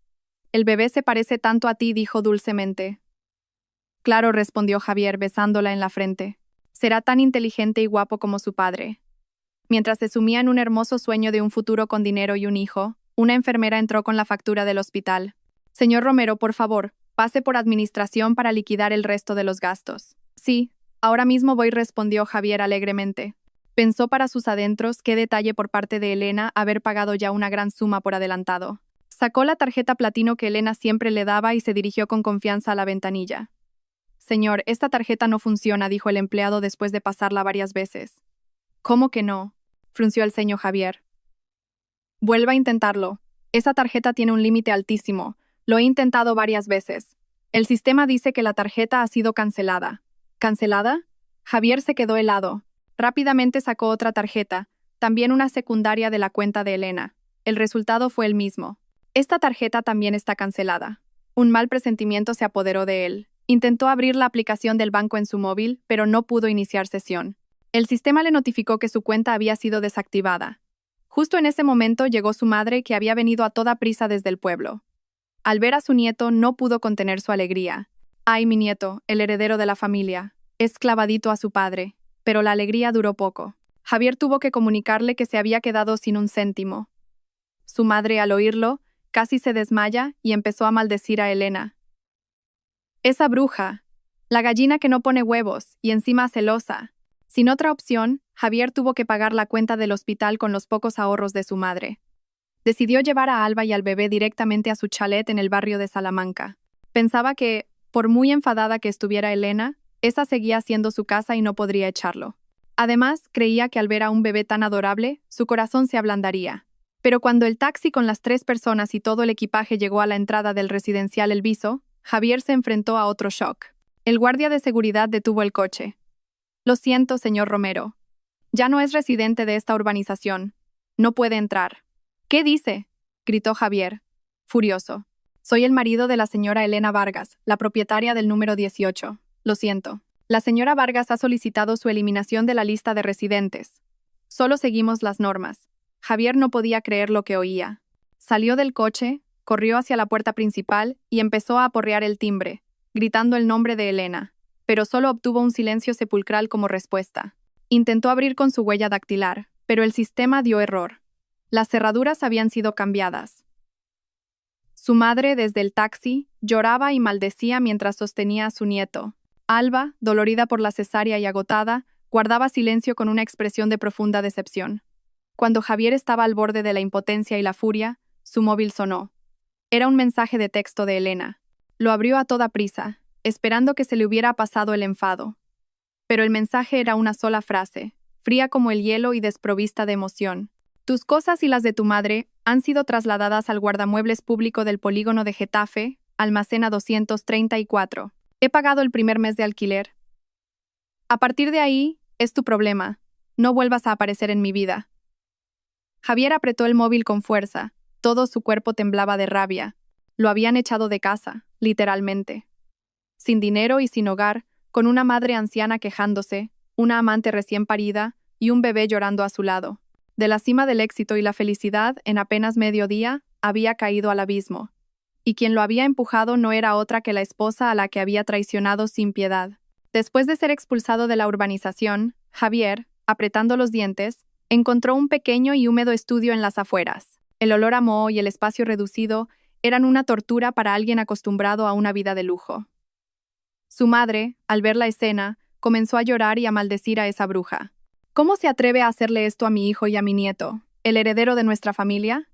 el bebé se parece tanto a ti», dijo dulcemente. «Claro», respondió Javier besándola en la frente. «Será tan inteligente y guapo como su padre». Mientras se sumía en un hermoso sueño de un futuro con dinero y un hijo, una enfermera entró con la factura del hospital. «Señor Romero, por favor, pase por administración para liquidar el resto de los gastos». «Sí, ahora mismo voy», respondió Javier alegremente. Pensó para sus adentros qué detalle por parte de Elena haber pagado ya una gran suma por adelantado. Sacó la tarjeta platino que Elena siempre le daba y se dirigió con confianza a la ventanilla. «Señor, esta tarjeta no funciona», dijo el empleado después de pasarla varias veces. «¿Cómo que no?», frunció el ceño Javier. «Vuelva a intentarlo. Esa tarjeta tiene un límite altísimo. Lo he intentado varias veces. El sistema dice que la tarjeta ha sido cancelada». «¿Cancelada?». Javier se quedó helado. Rápidamente sacó otra tarjeta, también una secundaria de la cuenta de Elena. El resultado fue el mismo. «Esta tarjeta también está cancelada». Un mal presentimiento se apoderó de él. Intentó abrir la aplicación del banco en su móvil, pero no pudo iniciar sesión. El sistema le notificó que su cuenta había sido desactivada. Justo en ese momento llegó su madre, que había venido a toda prisa desde el pueblo. Al ver a su nieto no pudo contener su alegría. «Ay, mi nieto, el heredero de la familia. Es clavadito a su padre». Pero la alegría duró poco. Javier tuvo que comunicarle que se había quedado sin un céntimo. Su madre, al oírlo, casi se desmaya y empezó a maldecir a Elena. «Esa bruja, la gallina que no pone huevos y encima celosa». Sin otra opción, Javier tuvo que pagar la cuenta del hospital con los pocos ahorros de su madre. Decidió llevar a Alba y al bebé directamente a su chalet en el barrio de Salamanca. Pensaba que, por muy enfadada que estuviera Elena, esa seguía siendo su casa y no podría echarlo. Además, creía que al ver a un bebé tan adorable, su corazón se ablandaría. Pero cuando el taxi con las 3 personas y todo el equipaje llegó a la entrada del residencial El Viso, Javier se enfrentó a otro shock. El guardia de seguridad detuvo el coche. «Lo siento, señor Romero. Ya no es residente de esta urbanización. No puede entrar». «¿Qué dice?», gritó Javier, furioso. «Soy el marido de la señora Elena Vargas, la propietaria del número 18. Lo siento. La señora Vargas ha solicitado su eliminación de la lista de residentes. Solo seguimos las normas». Javier no podía creer lo que oía. Salió del coche, corrió hacia la puerta principal y empezó a aporrear el timbre, gritando el nombre de Elena, pero solo obtuvo un silencio sepulcral como respuesta. Intentó abrir con su huella dactilar, pero el sistema dio error. Las cerraduras habían sido cambiadas. Su madre, desde el taxi, lloraba y maldecía mientras sostenía a su nieto. Alba, dolorida por la cesárea y agotada, guardaba silencio con una expresión de profunda decepción. Cuando Javier estaba al borde de la impotencia y la furia, su móvil sonó. Era un mensaje de texto de Elena. Lo abrió a toda prisa, esperando que se le hubiera pasado el enfado. Pero el mensaje era una sola frase, fría como el hielo y desprovista de emoción. «Tus cosas y las de tu madre han sido trasladadas al guardamuebles público del polígono de Getafe, almacena 234. He pagado el primer mes de alquiler. A partir de ahí, es tu problema. No vuelvas a aparecer en mi vida». Javier apretó el móvil con fuerza. Todo su cuerpo temblaba de rabia. Lo habían echado de casa, literalmente. Sin dinero y sin hogar, con una madre anciana quejándose, una amante recién parida y un bebé llorando a su lado. De la cima del éxito y la felicidad, en apenas medio día, había caído al abismo. Y quien lo había empujado no era otra que la esposa a la que había traicionado sin piedad. Después de ser expulsado de la urbanización, Javier, apretando los dientes, encontró un pequeño y húmedo estudio en las afueras. El olor a moho y el espacio reducido eran una tortura para alguien acostumbrado a una vida de lujo. Su madre, al ver la escena, comenzó a llorar y a maldecir a esa bruja. «¿Cómo se atreve a hacerle esto a mi hijo y a mi nieto, el heredero de nuestra familia?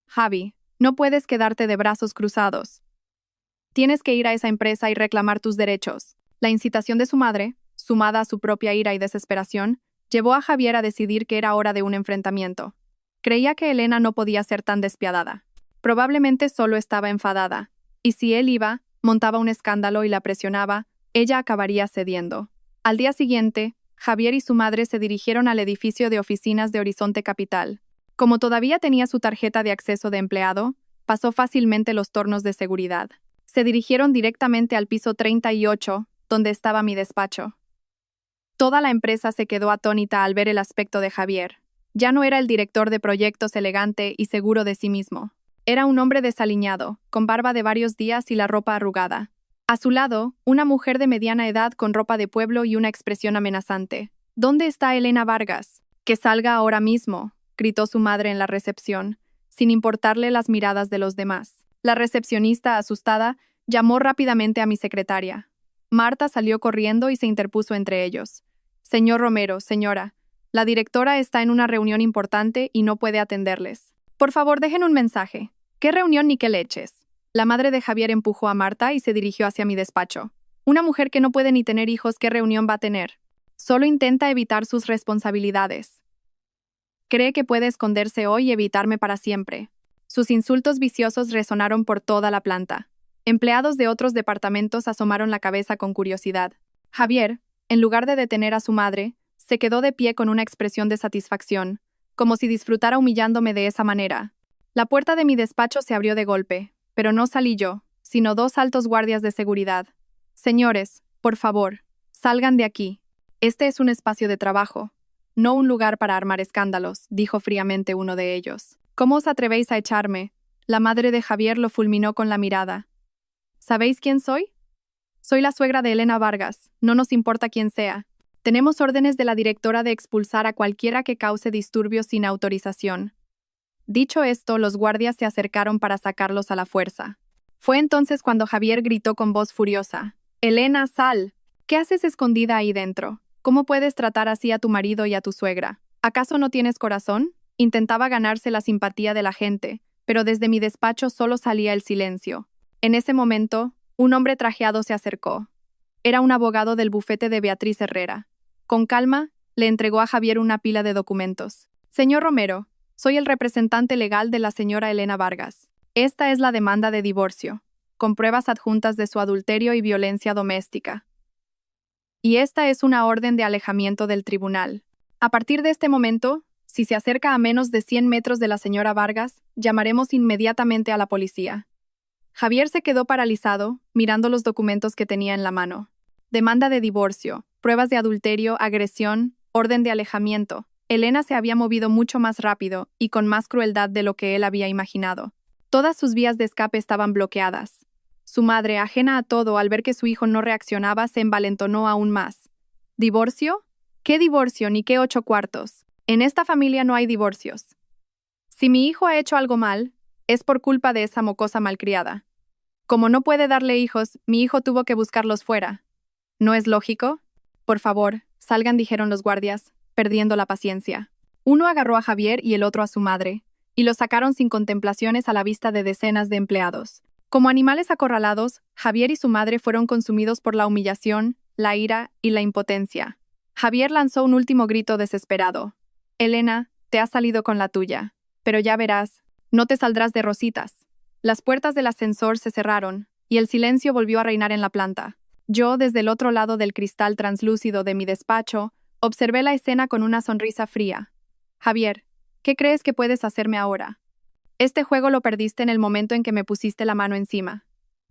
Javi, no puedes quedarte de brazos cruzados. Tienes que ir a esa empresa y reclamar tus derechos». La incitación de su madre, sumada a su propia ira y desesperación, llevó a Javier a decidir que era hora de un enfrentamiento. Creía que Elena no podía ser tan despiadada. Probablemente solo estaba enfadada, y si él iba, montaba un escándalo y la presionaba, ella acabaría cediendo. Al día siguiente, Javier y su madre se dirigieron al edificio de oficinas de Horizonte Capital. Como todavía tenía su tarjeta de acceso de empleado, pasó fácilmente los tornos de seguridad. Se dirigieron directamente al piso 38, donde estaba mi despacho. Toda la empresa se quedó atónita al ver el aspecto de Javier. Ya no era el director de proyectos elegante y seguro de sí mismo. Era un hombre desaliñado, con barba de varios días y la ropa arrugada. A su lado, una mujer de mediana edad con ropa de pueblo y una expresión amenazante. ¿Dónde está Elena Vargas? Que salga ahora mismo, gritó su madre en la recepción, sin importarle las miradas de los demás. La recepcionista, asustada, llamó rápidamente a mi secretaria. Marta salió corriendo y se interpuso entre ellos. Señor Romero, señora, la directora está en una reunión importante y no puede atenderles. Por favor, dejen un mensaje. ¿Qué reunión ni qué leches? La madre de Javier empujó a Marta y se dirigió hacia mi despacho. Una mujer que no puede ni tener hijos, ¿qué reunión va a tener? Solo intenta evitar sus responsabilidades. Cree que puede esconderse hoy y evitarme para siempre. Sus insultos viciosos resonaron por toda la planta. Empleados de otros departamentos asomaron la cabeza con curiosidad. Javier, en lugar de detener a su madre, se quedó de pie con una expresión de satisfacción, como si disfrutara humillándome de esa manera. La puerta de mi despacho se abrió de golpe, pero no salí yo, sino dos altos guardias de seguridad. Señores, por favor, salgan de aquí. Este es un espacio de trabajo, no un lugar para armar escándalos, dijo fríamente uno de ellos. ¿Cómo os atrevéis a echarme? La madre de Javier lo fulminó con la mirada. ¿Sabéis quién soy? Soy la suegra de Elena Vargas, no nos importa quién sea. Tenemos órdenes de la directora de expulsar a cualquiera que cause disturbios sin autorización. Dicho esto, los guardias se acercaron para sacarlos a la fuerza. Fue entonces cuando Javier gritó con voz furiosa. «Elena, sal. ¿Qué haces escondida ahí dentro? ¿Cómo puedes tratar así a tu marido y a tu suegra? ¿Acaso no tienes corazón?» Intentaba ganarse la simpatía de la gente, pero desde mi despacho solo salía el silencio. En ese momento, un hombre trajeado se acercó. Era un abogado del bufete de Beatriz Herrera. Con calma, le entregó a Javier una pila de documentos. «Señor Romero, soy el representante legal de la señora Elena Vargas. Esta es la demanda de divorcio, con pruebas adjuntas de su adulterio y violencia doméstica. Y esta es una orden de alejamiento del tribunal. A partir de este momento, si se acerca a menos de 100 metros de la señora Vargas, llamaremos inmediatamente a la policía». Javier se quedó paralizado, mirando los documentos que tenía en la mano. Demanda de divorcio, pruebas de adulterio, agresión, orden de alejamiento. Elena se había movido mucho más rápido y con más crueldad de lo que él había imaginado. Todas sus vías de escape estaban bloqueadas. Su madre, ajena a todo al ver que su hijo no reaccionaba, se envalentonó aún más. ¿Divorcio? ¿Qué divorcio ni qué 8 cuartos? En esta familia no hay divorcios. Si mi hijo ha hecho algo mal, es por culpa de esa mocosa malcriada. Como no puede darle hijos, mi hijo tuvo que buscarlos fuera. ¿No es lógico? Por favor, salgan, dijeron los guardias, perdiendo la paciencia. Uno agarró a Javier y el otro a su madre, y los sacaron sin contemplaciones a la vista de decenas de empleados. Como animales acorralados, Javier y su madre fueron consumidos por la humillación, la ira y la impotencia. Javier lanzó un último grito desesperado. «Elena, te has salido con la tuya. Pero ya verás, no te saldrás de rositas». Las puertas del ascensor se cerraron, y el silencio volvió a reinar en la planta. Yo, desde el otro lado del cristal translúcido de mi despacho, observé la escena con una sonrisa fría. «Javier, ¿qué crees que puedes hacerme ahora? Este juego lo perdiste en el momento en que me pusiste la mano encima».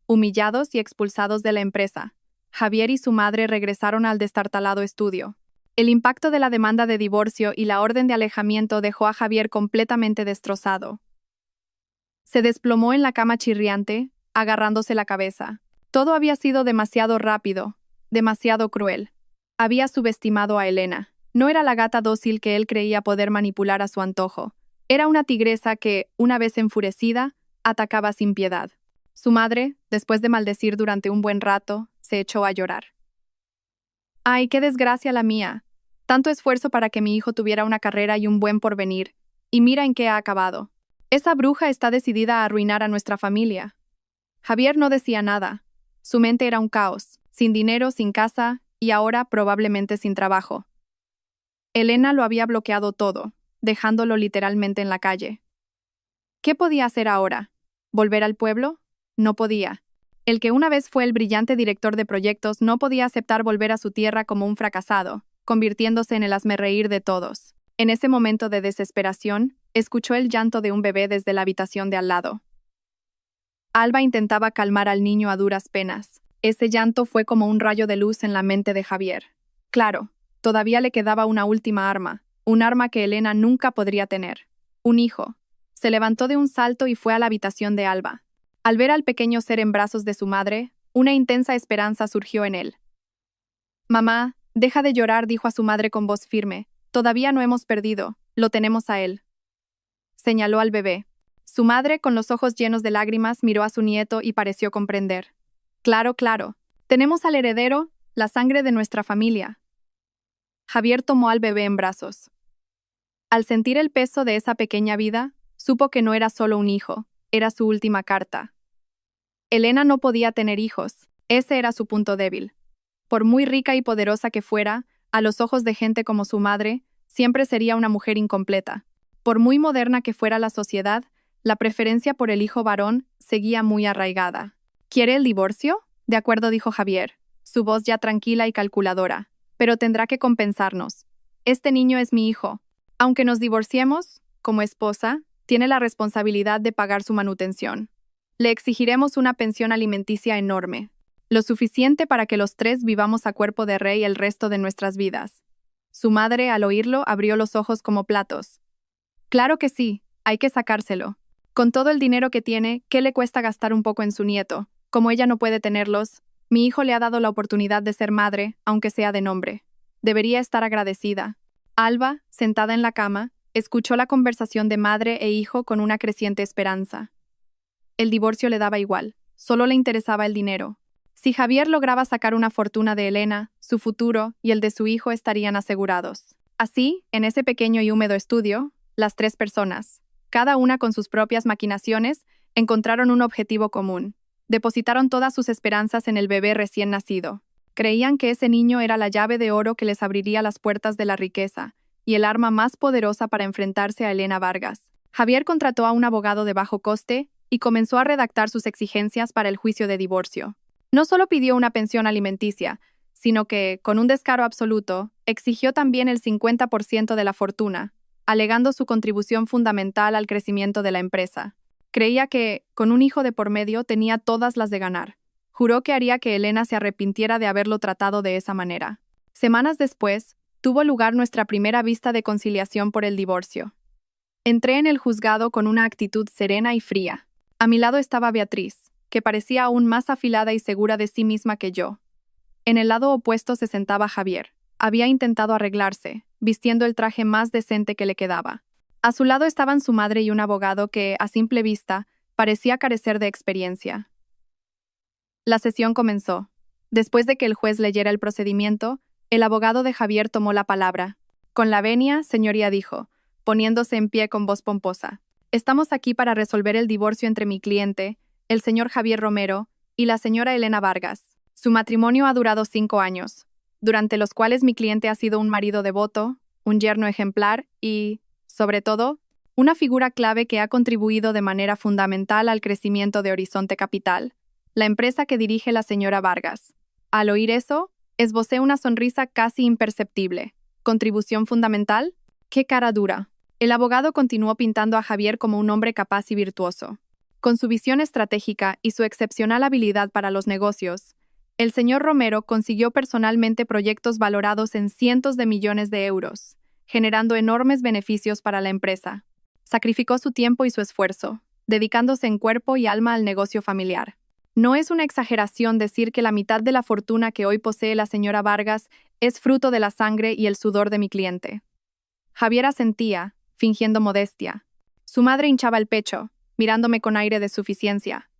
Humillados y expulsados de la empresa, Javier y su madre regresaron al destartalado estudio. El impacto de la demanda de divorcio y la orden de alejamiento dejó a Javier completamente destrozado. Se desplomó en la cama chirriante, agarrándose la cabeza. Todo había sido demasiado rápido, demasiado cruel. Había subestimado a Elena. No era la gata dócil que él creía poder manipular a su antojo. Era una tigresa que, una vez enfurecida, atacaba sin piedad. Su madre, después de maldecir durante un buen rato, se echó a llorar. «Ay, qué desgracia la mía. Tanto esfuerzo para que mi hijo tuviera una carrera y un buen porvenir, y mira en qué ha acabado. Esa bruja está decidida a arruinar a nuestra familia». Javier no decía nada. Su mente era un caos, sin dinero, sin casa, y ahora probablemente sin trabajo. Elena lo había bloqueado todo, dejándolo literalmente en la calle. ¿Qué podía hacer ahora? ¿Volver al pueblo? No podía. El que una vez fue el brillante director de proyectos no podía aceptar volver a su tierra como un fracasado. convirtiéndose en el hazmerreír de todos. En ese momento de desesperación, escuchó el llanto de un bebé desde la habitación de al lado. Alba intentaba calmar al niño a duras penas. Ese llanto fue como un rayo de luz en la mente de Javier. Claro, todavía le quedaba una última arma, un arma que Elena nunca podría tener. Un hijo. Se levantó de un salto y fue a la habitación de Alba. Al ver al pequeño ser en brazos de su madre, una intensa esperanza surgió en él. «Mamá, deja de llorar», dijo a su madre con voz firme. «Todavía no hemos perdido, lo tenemos a él». Señaló al bebé. Su madre, con los ojos llenos de lágrimas, miró a su nieto y pareció comprender. «Claro, claro. Tenemos al heredero, la sangre de nuestra familia». Javier tomó al bebé en brazos. Al sentir el peso de esa pequeña vida, supo que no era solo un hijo, era su última carta. Elena no podía tener hijos, ese era su punto débil. Por muy rica y poderosa que fuera, a los ojos de gente como su madre, siempre sería una mujer incompleta. Por muy moderna que fuera la sociedad, la preferencia por el hijo varón seguía muy arraigada. ¿Quiere el divorcio? De acuerdo, dijo Javier, su voz ya tranquila y calculadora. Pero tendrá que compensarnos. Este niño es mi hijo. Aunque nos divorciemos, como esposa, tiene la responsabilidad de pagar su manutención. Le exigiremos una pensión alimenticia enorme, lo suficiente para que los tres vivamos a cuerpo de rey el resto de nuestras vidas. Su madre, al oírlo, abrió los ojos como platos. Claro que sí, hay que sacárselo. Con todo el dinero que tiene, ¿qué le cuesta gastar un poco en su nieto? Como ella no puede tenerlos, mi hijo le ha dado la oportunidad de ser madre, aunque sea de nombre. Debería estar agradecida. Alba, sentada en la cama, escuchó la conversación de madre e hijo con una creciente esperanza. El divorcio le daba igual, solo le interesaba el dinero. Si Javier lograba sacar una fortuna de Elena, su futuro y el de su hijo estarían asegurados. Así, en ese pequeño y húmedo estudio, las tres personas, cada una con sus propias maquinaciones, encontraron un objetivo común. Depositaron todas sus esperanzas en el bebé recién nacido. Creían que ese niño era la llave de oro que les abriría las puertas de la riqueza y el arma más poderosa para enfrentarse a Elena Vargas. Javier contrató a un abogado de bajo coste y comenzó a redactar sus exigencias para el juicio de divorcio. No solo pidió una pensión alimenticia, sino que, con un descaro absoluto, exigió también el 50% de la fortuna, alegando su contribución fundamental al crecimiento de la empresa. Creía que, con un hijo de por medio, tenía todas las de ganar. Juró que haría que Elena se arrepintiera de haberlo tratado de esa manera. Semanas después, tuvo lugar nuestra primera vista de conciliación por el divorcio. Entré en el juzgado con una actitud serena y fría. A mi lado estaba Beatriz, que parecía aún más afilada y segura de sí misma que yo. En el lado opuesto se sentaba Javier. Había intentado arreglarse, vistiendo el traje más decente que le quedaba. A su lado estaban su madre y un abogado que, a simple vista, parecía carecer de experiencia. La sesión comenzó. Después de que el juez leyera el procedimiento, el abogado de Javier tomó la palabra. Con la venia, señoría, dijo, poniéndose en pie con voz pomposa. Estamos aquí para resolver el divorcio entre mi cliente, el señor Javier Romero, y la señora Elena Vargas. Su matrimonio ha durado 5 años, durante los cuales mi cliente ha sido un marido devoto, un yerno ejemplar y, sobre todo, una figura clave que ha contribuido de manera fundamental al crecimiento de Horizonte Capital, la empresa que dirige la señora Vargas. Al oír eso, esbocé una sonrisa casi imperceptible. ¿Contribución fundamental? ¡Qué cara dura! El abogado continuó pintando a Javier como un hombre capaz y virtuoso. Con su visión estratégica y su excepcional habilidad para los negocios, el señor Romero consiguió personalmente proyectos valorados en cientos de millones de euros, generando enormes beneficios para la empresa. Sacrificó su tiempo y su esfuerzo, dedicándose en cuerpo y alma al negocio familiar. No es una exageración decir que la mitad de la fortuna que hoy posee la señora Vargas es fruto de la sangre y el sudor de mi cliente. Javier asentía, fingiendo modestia. Su madre hinchaba el pecho, mirándome con aire de suficiencia.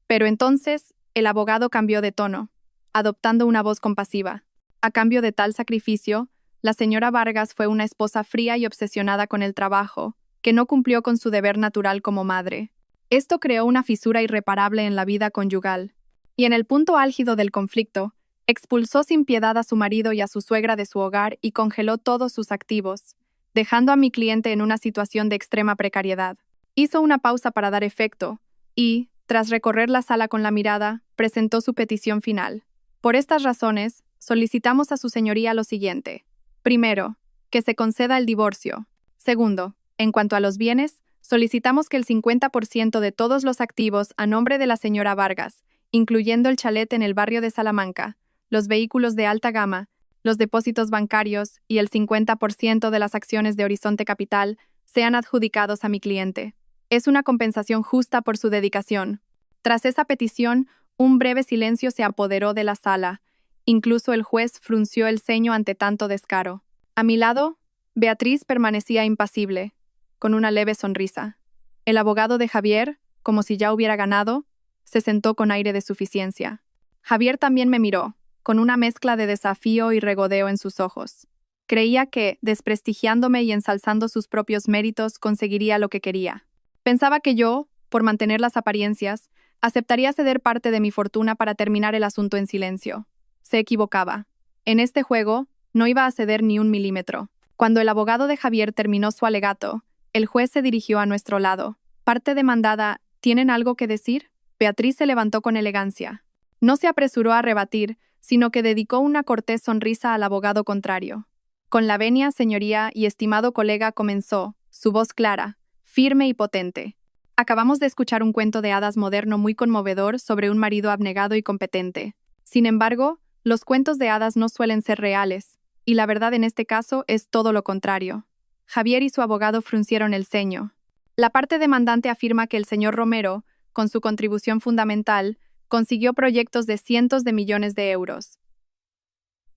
Pero entonces, el abogado cambió de tono, adoptando una voz compasiva. A cambio de tal sacrificio, la señora Vargas fue una esposa fría y obsesionada con el trabajo, que no cumplió con su deber natural como madre. Esto creó una fisura irreparable en la vida conyugal, y en el punto álgido del conflicto, expulsó sin piedad a su marido y a su suegra de su hogar y congeló todos sus activos, dejando a mi cliente en una situación de extrema precariedad. Hizo una pausa para dar efecto y, tras recorrer la sala con la mirada, presentó su petición final. Por estas razones, solicitamos a su señoría lo siguiente. Primero, que se conceda el divorcio. Segundo, en cuanto a los bienes, solicitamos que el 50% de todos los activos a nombre de la señora Vargas, incluyendo el chalet en el barrio de Salamanca, los vehículos de alta gama, los depósitos bancarios y el 50% de las acciones de Horizonte Capital, sean adjudicados a mi cliente. Es una compensación justa por su dedicación. Tras esa petición, un breve silencio se apoderó de la sala. Incluso el juez frunció el ceño ante tanto descaro. A mi lado, Beatriz permanecía impasible, con una leve sonrisa. El abogado de Javier, como si ya hubiera ganado, se sentó con aire de suficiencia. Javier también me miró, con una mezcla de desafío y regodeo en sus ojos. Creía que, desprestigiándome y ensalzando sus propios méritos, conseguiría lo que quería. Pensaba que yo, por mantener las apariencias, aceptaría ceder parte de mi fortuna para terminar el asunto en silencio. Se equivocaba. En este juego, no iba a ceder ni un milímetro. Cuando el abogado de Javier terminó su alegato, el juez se dirigió a nuestro lado. Parte demandada, ¿tienen algo que decir? Beatriz se levantó con elegancia. No se apresuró a rebatir, sino que dedicó una cortés sonrisa al abogado contrario. Con la venia, señoría y estimado colega, comenzó, su voz clara, firme y potente. Acabamos de escuchar un cuento de hadas moderno muy conmovedor sobre un marido abnegado y competente. Sin embargo, los cuentos de hadas no suelen ser reales, y la verdad en este caso es todo lo contrario. Javier y su abogado fruncieron el ceño. La parte demandante afirma que el señor Romero, con su contribución fundamental, consiguió proyectos de cientos de millones de euros.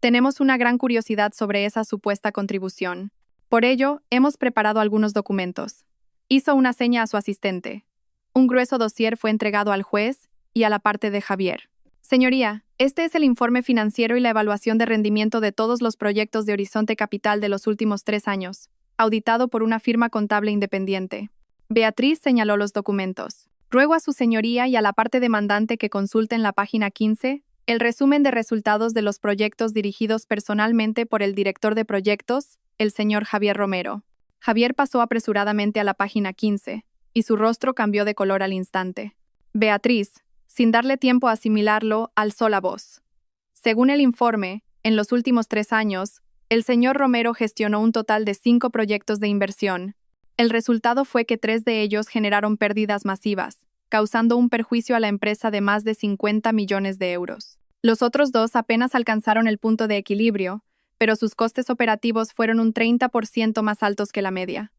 Tenemos una gran curiosidad sobre esa supuesta contribución. Por ello, hemos preparado algunos documentos. Hizo una seña a su asistente. Un grueso dossier fue entregado al juez y a la parte de Javier. Señoría, este es el informe financiero y la evaluación de rendimiento de todos los proyectos de Horizonte Capital de los últimos 3 años, auditado por una firma contable independiente. Beatriz señaló los documentos. Ruego a su señoría y a la parte demandante que consulten la página 15, el resumen de resultados de los proyectos dirigidos personalmente por el director de proyectos, el señor Javier Romero. Javier pasó apresuradamente a la página 15, y su rostro cambió de color al instante. Beatriz, sin darle tiempo a asimilarlo, alzó la voz. Según el informe, en los últimos 3 años, el señor Romero gestionó un total de 5 proyectos de inversión. El resultado fue que 3 de ellos generaron pérdidas masivas, causando un perjuicio a la empresa de más de 50 millones de euros. Los otros 2 apenas alcanzaron el punto de equilibrio, pero sus costes operativos fueron un 30% más altos que la media.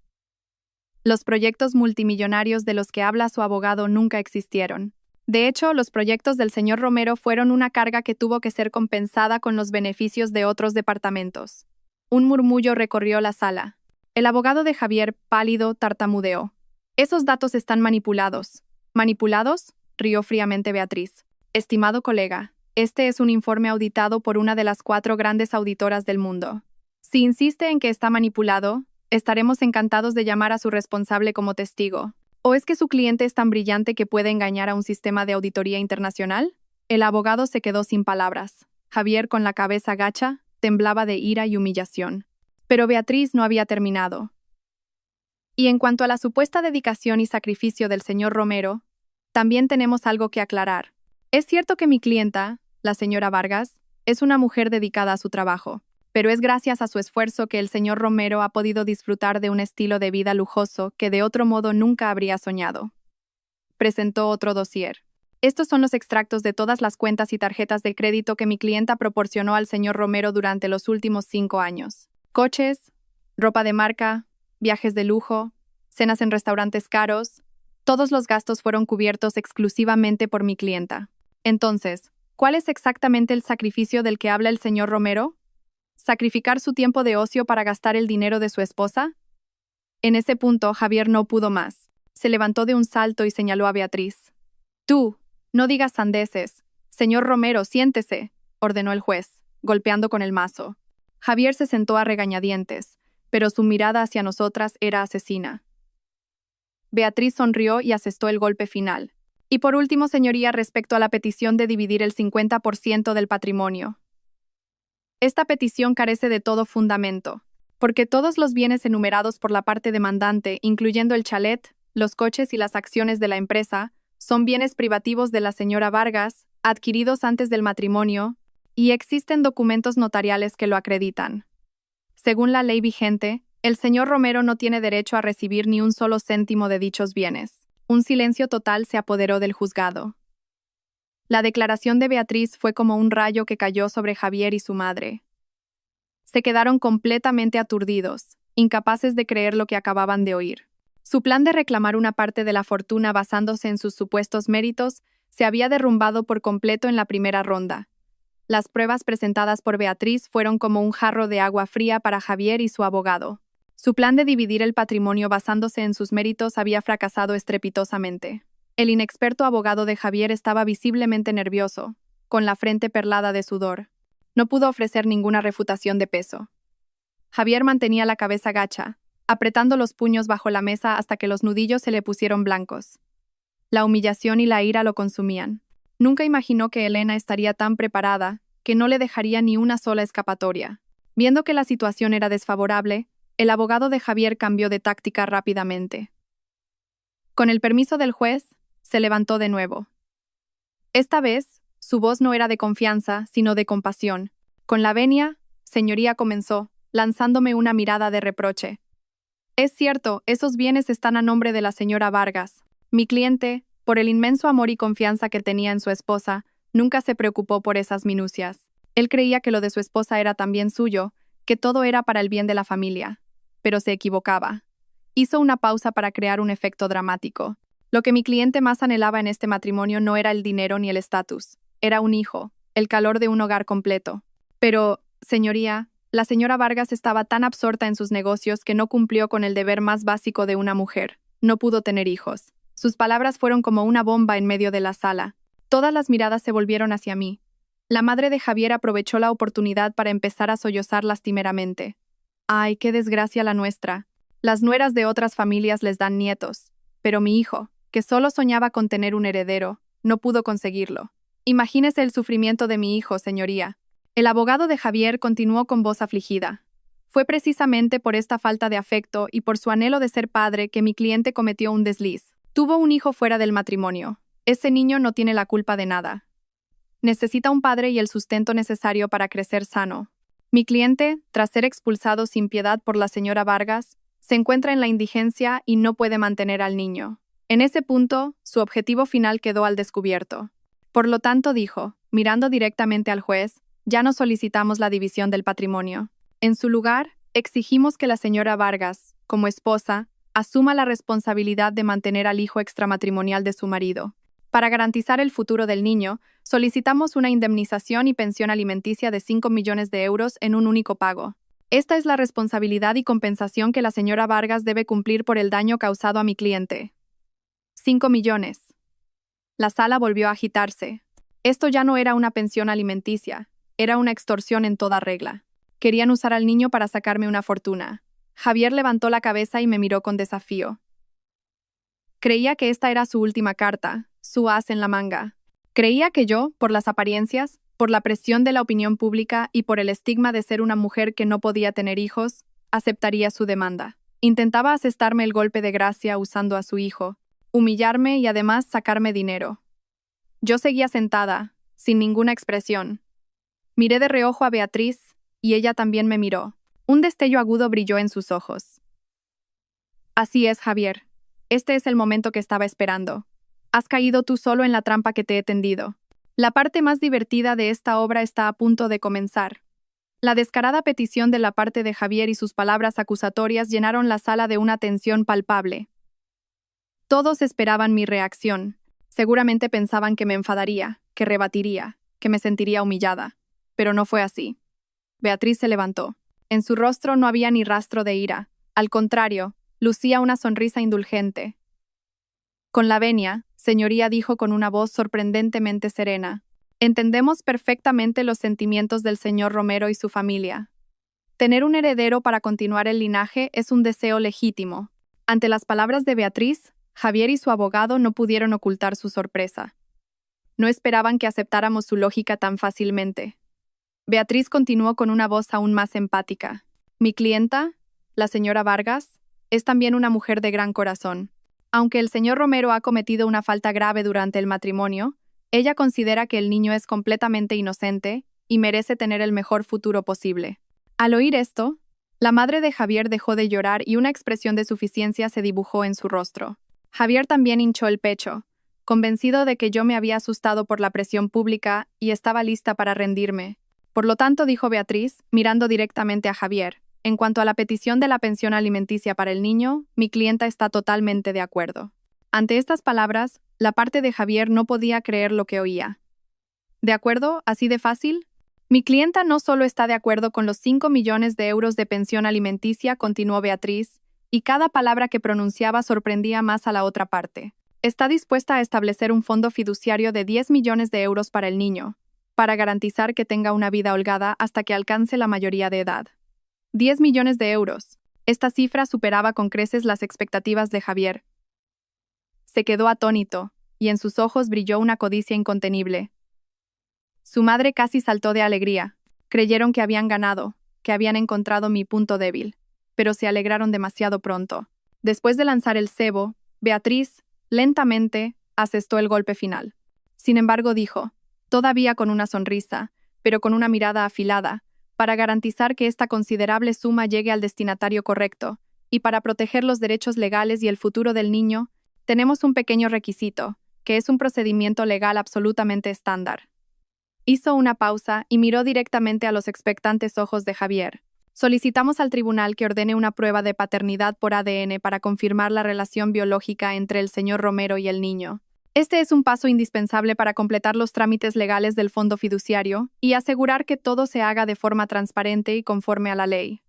Los proyectos multimillonarios de los que habla su abogado nunca existieron. De hecho, los proyectos del señor Romero fueron una carga que tuvo que ser compensada con los beneficios de otros departamentos. Un murmullo recorrió la sala. El abogado de Javier, pálido, tartamudeó. Esos datos están manipulados. ¿Manipulados?, rió fríamente Beatriz. Estimado colega, este es un informe auditado por una de las 4 grandes auditoras del mundo. Si insiste en que está manipulado, estaremos encantados de llamar a su responsable como testigo. ¿O es que su cliente es tan brillante que puede engañar a un sistema de auditoría internacional? El abogado se quedó sin palabras. Javier, con la cabeza gacha, temblaba de ira y humillación. Pero Beatriz no había terminado. Y en cuanto a la supuesta dedicación y sacrificio del señor Romero, también tenemos algo que aclarar. Es cierto que mi clienta, la señora Vargas, es una mujer dedicada a su trabajo, pero es gracias a su esfuerzo que el señor Romero ha podido disfrutar de un estilo de vida lujoso que de otro modo nunca habría soñado. Presentó otro dossier. Estos son los extractos de todas las cuentas y tarjetas de crédito que mi clienta proporcionó al señor Romero durante los últimos 5 años. Coches, ropa de marca, viajes de lujo, cenas en restaurantes caros, todos los gastos fueron cubiertos exclusivamente por mi clienta. Entonces, ¿cuál es exactamente el sacrificio del que habla el señor Romero? ¿Sacrificar su tiempo de ocio para gastar el dinero de su esposa? En ese punto, Javier no pudo más. Se levantó de un salto y señaló a Beatriz. Tú, no digas sandeces. Señor Romero, siéntese, ordenó el juez, golpeando con el mazo. Javier se sentó a regañadientes, pero su mirada hacia nosotras era asesina. Beatriz sonrió y asestó el golpe final. Y por último, señoría, respecto a la petición de dividir el 50% del patrimonio. Esta petición carece de todo fundamento, porque todos los bienes enumerados por la parte demandante, incluyendo el chalet, los coches y las acciones de la empresa, son bienes privativos de la señora Vargas, adquiridos antes del matrimonio, y existen documentos notariales que lo acreditan. Según la ley vigente, el señor Romero no tiene derecho a recibir ni un solo céntimo de dichos bienes. Un silencio total se apoderó del juzgado. La declaración de Beatriz fue como un rayo que cayó sobre Javier y su madre. Se quedaron completamente aturdidos, incapaces de creer lo que acababan de oír. Su plan de reclamar una parte de la fortuna basándose en sus supuestos méritos se había derrumbado por completo en la primera ronda. Las pruebas presentadas por Beatriz fueron como un jarro de agua fría para Javier y su abogado. Su plan de dividir el patrimonio basándose en sus méritos había fracasado estrepitosamente. El inexperto abogado de Javier estaba visiblemente nervioso, con la frente perlada de sudor. No pudo ofrecer ninguna refutación de peso. Javier mantenía la cabeza gacha, apretando los puños bajo la mesa hasta que los nudillos se le pusieron blancos. La humillación y la ira lo consumían. Nunca imaginó que Elena estaría tan preparada que no le dejaría ni una sola escapatoria. Viendo que la situación era desfavorable, el abogado de Javier cambió de táctica rápidamente. Con el permiso del juez, se levantó de nuevo. Esta vez, su voz no era de confianza, sino de compasión. Con la venia, señoría, comenzó, lanzándome una mirada de reproche. Es cierto, esos bienes están a nombre de la señora Vargas. Mi cliente, por el inmenso amor y confianza que tenía en su esposa, nunca se preocupó por esas minucias. Él creía que lo de su esposa era también suyo, que todo era para el bien de la familia. Pero se equivocaba. Hizo una pausa para crear un efecto dramático. Lo que mi cliente más anhelaba en este matrimonio no era el dinero ni el estatus. Era un hijo, el calor de un hogar completo. Pero, señoría, la señora Vargas estaba tan absorta en sus negocios que no cumplió con el deber más básico de una mujer. No pudo tener hijos. Sus palabras fueron como una bomba en medio de la sala. Todas las miradas se volvieron hacia mí. La madre de Javier aprovechó la oportunidad para empezar a sollozar lastimeramente. ¡Ay, qué desgracia la nuestra! Las nueras de otras familias les dan nietos. Pero mi hijo, que solo soñaba con tener un heredero, no pudo conseguirlo. Imagínese el sufrimiento de mi hijo, señoría. El abogado de Javier continuó con voz afligida. Fue precisamente por esta falta de afecto y por su anhelo de ser padre que mi cliente cometió un desliz. Tuvo un hijo fuera del matrimonio. Ese niño no tiene la culpa de nada. Necesita un padre y el sustento necesario para crecer sano. Mi cliente, tras ser expulsado sin piedad por la señora Vargas, se encuentra en la indigencia y no puede mantener al niño. En ese punto, su objetivo final quedó al descubierto. Por lo tanto, dijo, mirando directamente al juez, ya no solicitamos la división del patrimonio. En su lugar, exigimos que la señora Vargas, como esposa, asuma la responsabilidad de mantener al hijo extramatrimonial de su marido. Para garantizar el futuro del niño, solicitamos una indemnización y pensión alimenticia de 5 millones de euros en un único pago. Esta es la responsabilidad y compensación que la señora Vargas debe cumplir por el daño causado a mi cliente. 5 millones. La sala volvió a agitarse. Esto ya no era una pensión alimenticia, era una extorsión en toda regla. Querían usar al niño para sacarme una fortuna. Javier levantó la cabeza y me miró con desafío. Creía que esta era su última carta, su as en la manga. Creía que yo, por las apariencias, por la presión de la opinión pública y por el estigma de ser una mujer que no podía tener hijos, aceptaría su demanda. Intentaba asestarme el golpe de gracia usando a su hijo, humillarme y además sacarme dinero. Yo seguía sentada, sin ninguna expresión. Miré de reojo a Beatriz, y ella también me miró. Un destello agudo brilló en sus ojos. Así es, Javier. Este es el momento que estaba esperando. Has caído tú solo en la trampa que te he tendido. La parte más divertida de esta obra está a punto de comenzar. La descarada petición de la parte de Javier y sus palabras acusatorias llenaron la sala de una tensión palpable. Todos esperaban mi reacción. Seguramente pensaban que me enfadaría, que rebatiría, que me sentiría humillada. Pero no fue así. Beatriz se levantó. En su rostro no había ni rastro de ira. Al contrario, lucía una sonrisa indulgente. Con la venia, señoría, dijo con una voz sorprendentemente serena. Entendemos perfectamente los sentimientos del señor Romero y su familia. Tener un heredero para continuar el linaje es un deseo legítimo. Ante las palabras de Beatriz, Javier y su abogado no pudieron ocultar su sorpresa. No esperaban que aceptáramos su lógica tan fácilmente. Beatriz continuó con una voz aún más empática. Mi clienta, la señora Vargas, es también una mujer de gran corazón. Aunque el señor Romero ha cometido una falta grave durante el matrimonio, ella considera que el niño es completamente inocente y merece tener el mejor futuro posible. Al oír esto, la madre de Javier dejó de llorar y una expresión de suficiencia se dibujó en su rostro. Javier también hinchó el pecho, convencido de que yo me había asustado por la presión pública y estaba lista para rendirme. Por lo tanto, dijo Beatriz, mirando directamente a Javier, en cuanto a la petición de la pensión alimenticia para el niño, mi clienta está totalmente de acuerdo. Ante estas palabras, la parte de Javier no podía creer lo que oía. ¿De acuerdo? ¿Así de fácil? Mi clienta no solo está de acuerdo con los 5 millones de euros de pensión alimenticia, continuó Beatriz, y cada palabra que pronunciaba sorprendía más a la otra parte. Está dispuesta a establecer un fondo fiduciario de 10 millones de euros para el niño, para garantizar que tenga una vida holgada hasta que alcance la mayoría de edad. 10 millones de euros. Esta cifra superaba con creces las expectativas de Javier. Se quedó atónito, y en sus ojos brilló una codicia incontenible. Su madre casi saltó de alegría. Creyeron que habían ganado, que habían encontrado mi punto débil, pero se alegraron demasiado pronto. Después de lanzar el cebo, Beatriz, lentamente, asestó el golpe final. Sin embargo, dijo, todavía con una sonrisa, pero con una mirada afilada, para garantizar que esta considerable suma llegue al destinatario correcto, y para proteger los derechos legales y el futuro del niño, tenemos un pequeño requisito, que es un procedimiento legal absolutamente estándar. Hizo una pausa y miró directamente a los expectantes ojos de Javier. Solicitamos al tribunal que ordene una prueba de paternidad por ADN para confirmar la relación biológica entre el señor Romero y el niño. Este es un paso indispensable para completar los trámites legales del fondo fiduciario y asegurar que todo se haga de forma transparente y conforme a la ley.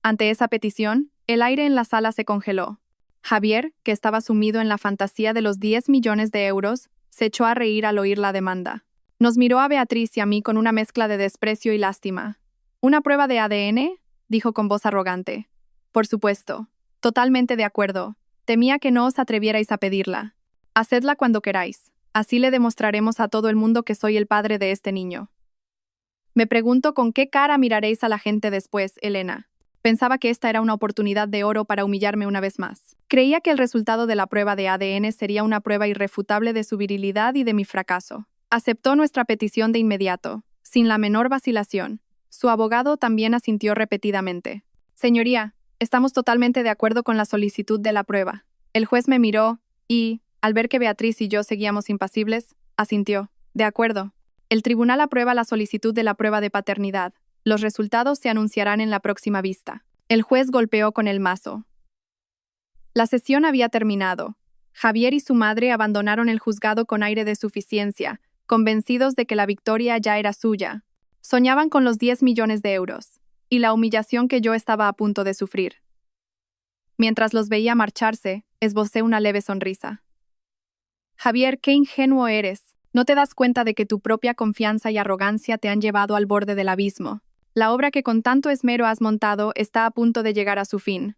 Ante esa petición, el aire en la sala se congeló. Javier, que estaba sumido en la fantasía de los 10 millones de euros, se echó a reír al oír la demanda. Nos miró a Beatriz y a mí con una mezcla de desprecio y lástima. ¿Una prueba de ADN? Dijo con voz arrogante. Por supuesto. Totalmente de acuerdo. Temía que no os atrevierais a pedirla. Hacedla cuando queráis. Así le demostraremos a todo el mundo que soy el padre de este niño. Me pregunto con qué cara miraréis a la gente después, Elena. Pensaba que esta era una oportunidad de oro para humillarme una vez más. Creía que el resultado de la prueba de ADN sería una prueba irrefutable de su virilidad y de mi fracaso. Aceptó nuestra petición de inmediato, sin la menor vacilación. Su abogado también asintió repetidamente. Señoría, estamos totalmente de acuerdo con la solicitud de la prueba. El juez me miró y, al ver que Beatriz y yo seguíamos impasibles, asintió. De acuerdo. El tribunal aprueba la solicitud de la prueba de paternidad. Los resultados se anunciarán en la próxima vista. El juez golpeó con el mazo. La sesión había terminado. Javier y su madre abandonaron el juzgado con aire de suficiencia, convencidos de que la victoria ya era suya. Soñaban con los 10 millones de euros, y la humillación que yo estaba a punto de sufrir. Mientras los veía marcharse, esbocé una leve sonrisa. Javier, qué ingenuo eres. No te das cuenta de que tu propia confianza y arrogancia te han llevado al borde del abismo. La obra que con tanto esmero has montado está a punto de llegar a su fin.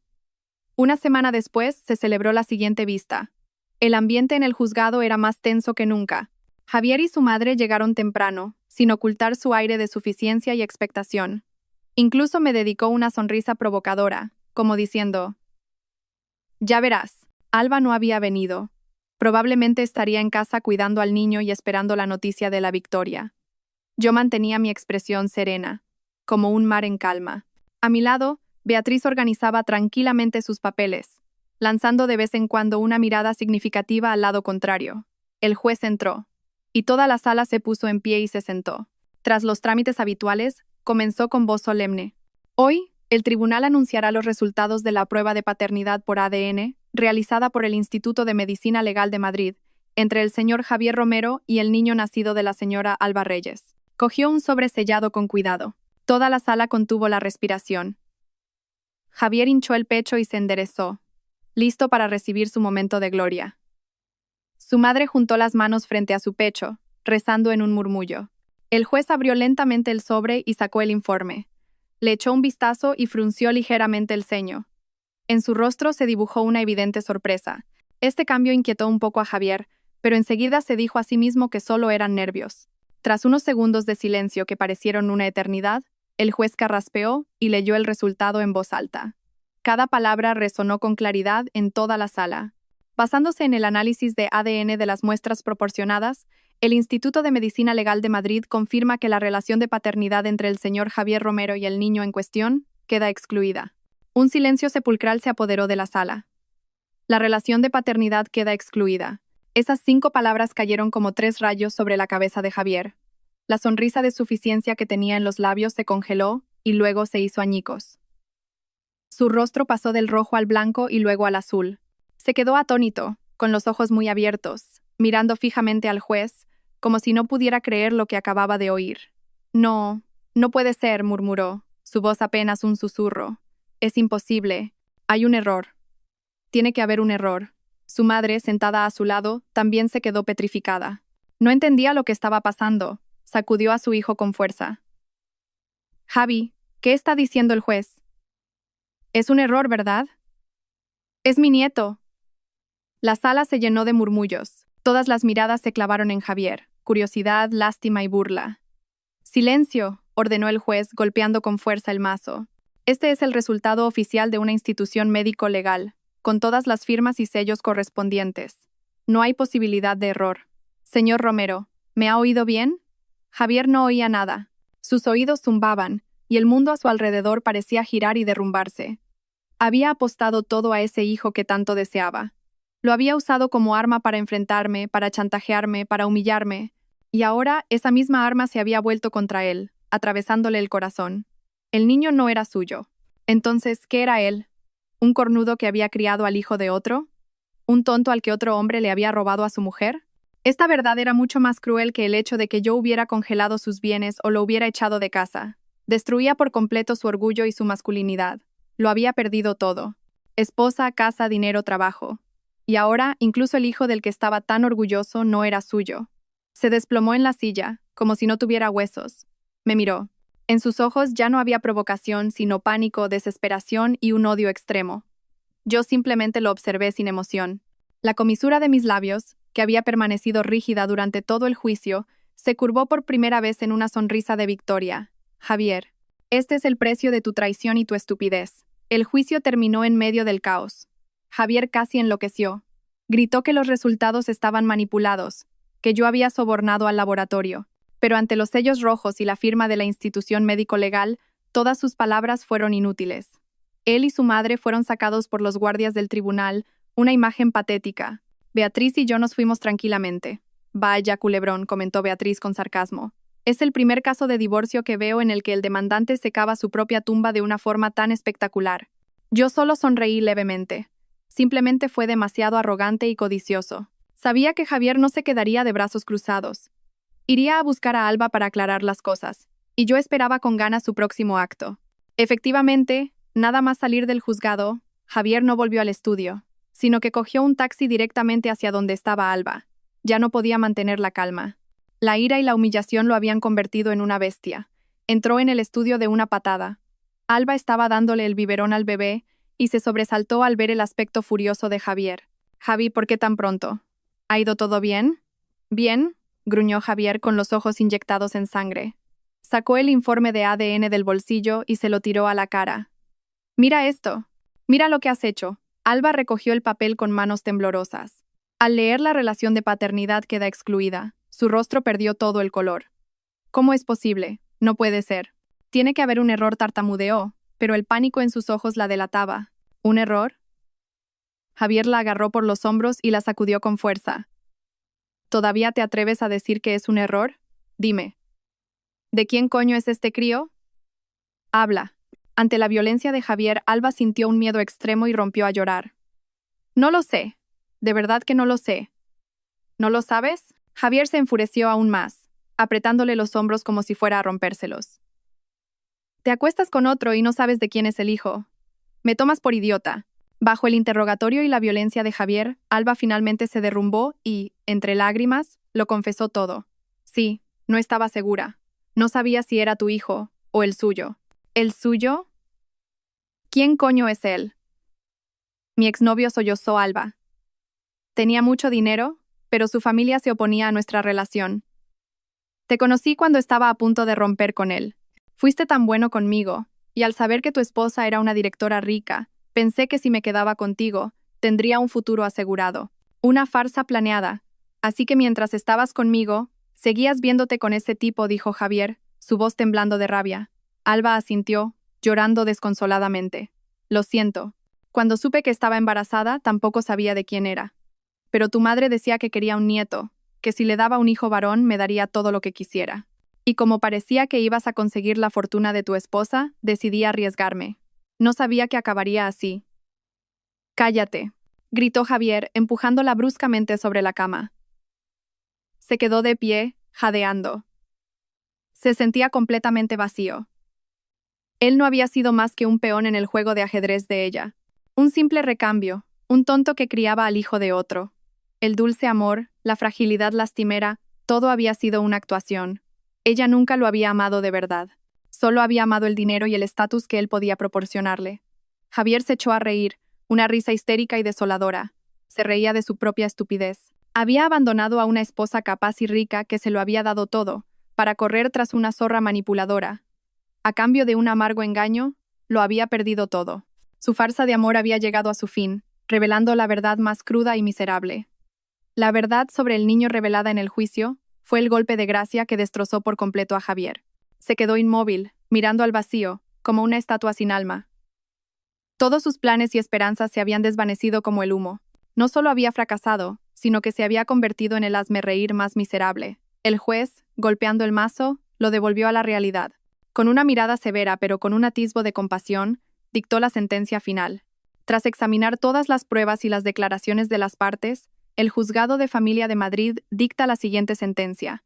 Una semana después se celebró la siguiente vista. El ambiente en el juzgado era más tenso que nunca. Javier y su madre llegaron temprano, sin ocultar su aire de suficiencia y expectación. Incluso me dedicó una sonrisa provocadora, como diciendo: «Ya verás, Alba no había venido. Probablemente estaría en casa cuidando al niño y esperando la noticia de la victoria». Yo mantenía mi expresión serena, como un mar en calma. A mi lado, Beatriz organizaba tranquilamente sus papeles, lanzando de vez en cuando una mirada significativa al lado contrario. El juez entró, y toda la sala se puso en pie y se sentó. Tras los trámites habituales, comenzó con voz solemne. Hoy, el tribunal anunciará los resultados de la prueba de paternidad por ADN, realizada por el Instituto de Medicina Legal de Madrid, entre el señor Javier Romero y el niño nacido de la señora Alba Reyes. Cogió un sobre sellado con cuidado. Toda la sala contuvo la respiración. Javier hinchó el pecho y se enderezó, listo para recibir su momento de gloria. Su madre juntó las manos frente a su pecho, rezando en un murmullo. El juez abrió lentamente el sobre y sacó el informe. Le echó un vistazo y frunció ligeramente el ceño. En su rostro se dibujó una evidente sorpresa. Este cambio inquietó un poco a Javier, pero enseguida se dijo a sí mismo que solo eran nervios. Tras unos segundos de silencio que parecieron una eternidad, el juez carraspeó y leyó el resultado en voz alta. Cada palabra resonó con claridad en toda la sala. Basándose en el análisis de ADN de las muestras proporcionadas, El Instituto de Medicina Legal de Madrid confirma que la relación de paternidad entre el señor Javier Romero y el niño en cuestión queda excluida. Un silencio sepulcral se apoderó de la sala. La relación de paternidad queda excluida. Esas 5 palabras cayeron como 3 rayos sobre la cabeza de Javier. La sonrisa de suficiencia que tenía en los labios se congeló y luego se hizo añicos. Su rostro pasó del rojo al blanco y luego al azul. Se quedó atónito, con los ojos muy abiertos, mirando fijamente al juez, como si no pudiera creer lo que acababa de oír. No, no puede ser, murmuró, su voz apenas un susurro. Es imposible. Hay un error. Tiene que haber un error. Su madre, sentada a su lado, también se quedó petrificada. No entendía lo que estaba pasando. Sacudió a su hijo con fuerza. Javi, ¿qué está diciendo el juez? Es un error, ¿verdad? Es mi nieto. La sala se llenó de murmullos. Todas las miradas se clavaron en Javier. Curiosidad, lástima y burla. Silencio, ordenó el juez, golpeando con fuerza el mazo. Este es el resultado oficial de una institución médico-legal, con todas las firmas y sellos correspondientes. No hay posibilidad de error. Señor Romero, ¿me ha oído bien? Javier no oía nada. Sus oídos zumbaban, y el mundo a su alrededor parecía girar y derrumbarse. Había apostado todo a ese hijo que tanto deseaba. Lo había usado como arma para enfrentarme, para chantajearme, para humillarme, y ahora esa misma arma se había vuelto contra él, atravesándole el corazón. El niño no era suyo. Entonces, ¿qué era él? ¿Un cornudo que había criado al hijo de otro? ¿Un tonto al que otro hombre le había robado a su mujer? Esta verdad era mucho más cruel que el hecho de que yo hubiera congelado sus bienes o lo hubiera echado de casa. Destruía por completo su orgullo y su masculinidad. Lo había perdido todo. Esposa, casa, dinero, trabajo. Y ahora, incluso el hijo del que estaba tan orgulloso no era suyo. Se desplomó en la silla, como si no tuviera huesos. Me miró. En sus ojos ya no había provocación, sino pánico, desesperación y un odio extremo. Yo simplemente lo observé sin emoción. La comisura de mis labios, que había permanecido rígida durante todo el juicio, se curvó por primera vez en una sonrisa de victoria. Javier, este es el precio de tu traición y tu estupidez. El juicio terminó en medio del caos. Javier casi enloqueció. Gritó que los resultados estaban manipulados, que yo había sobornado al laboratorio. Pero ante los sellos rojos y la firma de la institución médico-legal, todas sus palabras fueron inútiles. Él y su madre fueron sacados por los guardias del tribunal, una imagen patética. Beatriz y yo nos fuimos tranquilamente. Vaya culebrón, comentó Beatriz con sarcasmo. Es el primer caso de divorcio que veo en el que el demandante se cava su propia tumba de una forma tan espectacular. Yo solo sonreí levemente. Simplemente fue demasiado arrogante y codicioso. Sabía que Javier no se quedaría de brazos cruzados. Iría a buscar a Alba para aclarar las cosas, y yo esperaba con ganas su próximo acto. Efectivamente, nada más salir del juzgado, Javier no volvió al estudio, sino que cogió un taxi directamente hacia donde estaba Alba. Ya no podía mantener la calma. La ira y la humillación lo habían convertido en una bestia. Entró en el estudio de una patada. Alba estaba dándole el biberón al bebé y se sobresaltó al ver el aspecto furioso de Javier. Javi, ¿por qué tan pronto? ¿Ha ido todo bien? Bien, gruñó Javier con los ojos inyectados en sangre. Sacó el informe de ADN del bolsillo y se lo tiró a la cara. Mira esto. Mira lo que has hecho. Alba recogió el papel con manos temblorosas. Al leer la relación de paternidad queda excluida. Su rostro perdió todo el color. ¿Cómo es posible? No puede ser. Tiene que haber un error, tartamudeó, pero el pánico en sus ojos la delataba. ¿Un error? Javier la agarró por los hombros y la sacudió con fuerza. ¿Todavía te atreves a decir que es un error? Dime. ¿De quién coño es este crío? Habla. Ante la violencia de Javier, Alba sintió un miedo extremo y rompió a llorar. No lo sé. De verdad que no lo sé. ¿No lo sabes? Javier se enfureció aún más, apretándole los hombros como si fuera a rompérselos. Te acuestas con otro y no sabes de quién es el hijo. Me tomas por idiota. Bajo el interrogatorio y la violencia de Javier, Alba finalmente se derrumbó y, entre lágrimas, lo confesó todo. Sí, no estaba segura. No sabía si era tu hijo o el suyo. ¿El suyo? ¿Quién coño es él? Mi exnovio, sollozó Alba. Tenía mucho dinero, pero su familia se oponía a nuestra relación. Te conocí cuando estaba a punto de romper con él. Fuiste tan bueno conmigo, y al saber que tu esposa era una directora rica, pensé que si me quedaba contigo, tendría un futuro asegurado. Una farsa planeada. Así que mientras estabas conmigo, Seguías viéndote con ese tipo, dijo Javier, su voz temblando de rabia. Alba asintió, llorando desconsoladamente. Lo siento. Cuando supe que estaba embarazada, tampoco sabía de quién era. Pero tu madre decía que quería un nieto, que si le daba un hijo varón me daría todo lo que quisiera. Y como parecía que ibas a conseguir la fortuna de tu esposa, decidí arriesgarme. No sabía que acabaría así. Cállate, gritó Javier, empujándola bruscamente sobre la cama. Se quedó de pie, jadeando. Se sentía completamente vacío. Él no había sido más que un peón en el juego de ajedrez de ella. Un simple recambio, un tonto que criaba al hijo de otro. El dulce amor, la fragilidad lastimera, todo había sido una actuación. Ella nunca lo había amado de verdad. Solo había amado el dinero y el estatus que él podía proporcionarle. Javier se echó a reír, una risa histérica y desoladora. Se reía de su propia estupidez. Había abandonado a una esposa capaz y rica que se lo había dado todo, para correr tras una zorra manipuladora. A cambio de un amargo engaño, lo había perdido todo. Su farsa de amor había llegado a su fin, revelando la verdad más cruda y miserable. La verdad sobre el niño revelada en el juicio fue el golpe de gracia que destrozó por completo a Javier. Se quedó inmóvil, mirando al vacío, como una estatua sin alma. Todos sus planes y esperanzas se habían desvanecido como el humo. No solo había fracasado, sino que se había convertido en el hazmerreír más miserable. El juez, golpeando el mazo, lo devolvió a la realidad. Con una mirada severa pero con un atisbo de compasión, dictó la sentencia final. Tras examinar todas las pruebas y las declaraciones de las partes, el Juzgado de Familia de Madrid dicta la siguiente sentencia.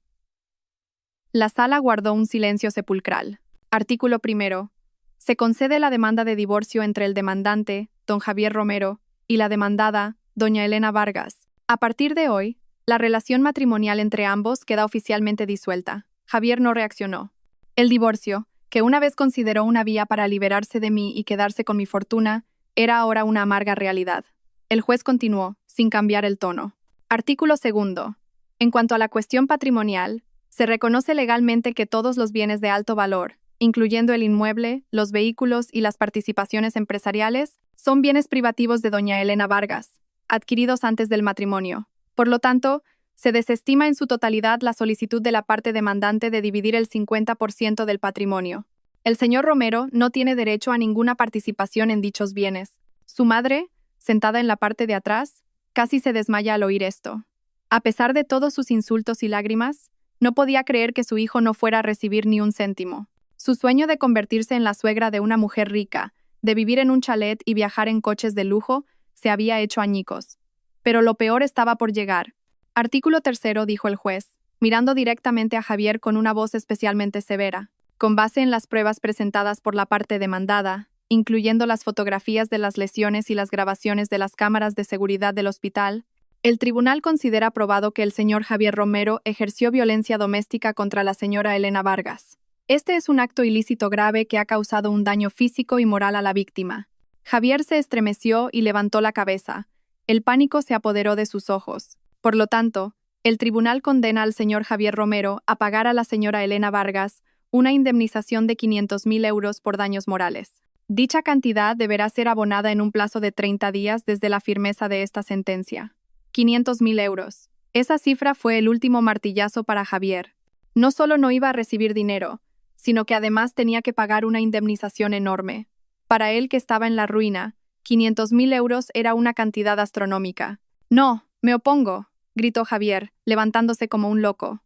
La sala guardó un silencio sepulcral. Artículo 1. Se concede la demanda de divorcio entre el demandante, don Javier Romero, y la demandada, doña Elena Vargas. A partir de hoy, la relación matrimonial entre ambos queda oficialmente disuelta. Javier no reaccionó. El divorcio, que una vez consideró una vía para liberarse de mí y quedarse con mi fortuna, era ahora una amarga realidad. El juez continuó, sin cambiar el tono. Artículo 2. En cuanto a la cuestión patrimonial, se reconoce legalmente que todos los bienes de alto valor, incluyendo el inmueble, los vehículos y las participaciones empresariales, son bienes privativos de doña Elena Vargas, adquiridos antes del matrimonio. Por lo tanto, se desestima en su totalidad la solicitud de la parte demandante de dividir el 50% del patrimonio. El señor Romero no tiene derecho a ninguna participación en dichos bienes. Su madre, sentada en la parte de atrás, casi se desmaya al oír esto. A pesar de todos sus insultos y lágrimas, no podía creer que su hijo no fuera a recibir ni un céntimo. Su sueño de convertirse en la suegra de una mujer rica, de vivir en un chalet y viajar en coches de lujo, se había hecho añicos. Pero lo peor estaba por llegar. Artículo 3, dijo el juez, mirando directamente a Javier con una voz especialmente severa. Con base en las pruebas presentadas por la parte demandada, incluyendo las fotografías de las lesiones y las grabaciones de las cámaras de seguridad del hospital, el tribunal considera probado que el señor Javier Romero ejerció violencia doméstica contra la señora Elena Vargas. Este es un acto ilícito grave que ha causado un daño físico y moral a la víctima. Javier se estremeció y levantó la cabeza. El pánico se apoderó de sus ojos. Por lo tanto, el tribunal condena al señor Javier Romero a pagar a la señora Elena Vargas una indemnización de 500.000 euros por daños morales. Dicha cantidad deberá ser abonada en un plazo de 30 días desde la firmeza de esta sentencia. 500.000 euros. Esa cifra fue el último martillazo para Javier. No solo no iba a recibir dinero, sino que además tenía que pagar una indemnización enorme. Para él, que estaba en la ruina, 500.000 euros era una cantidad astronómica. No, me opongo, gritó Javier, levantándose como un loco.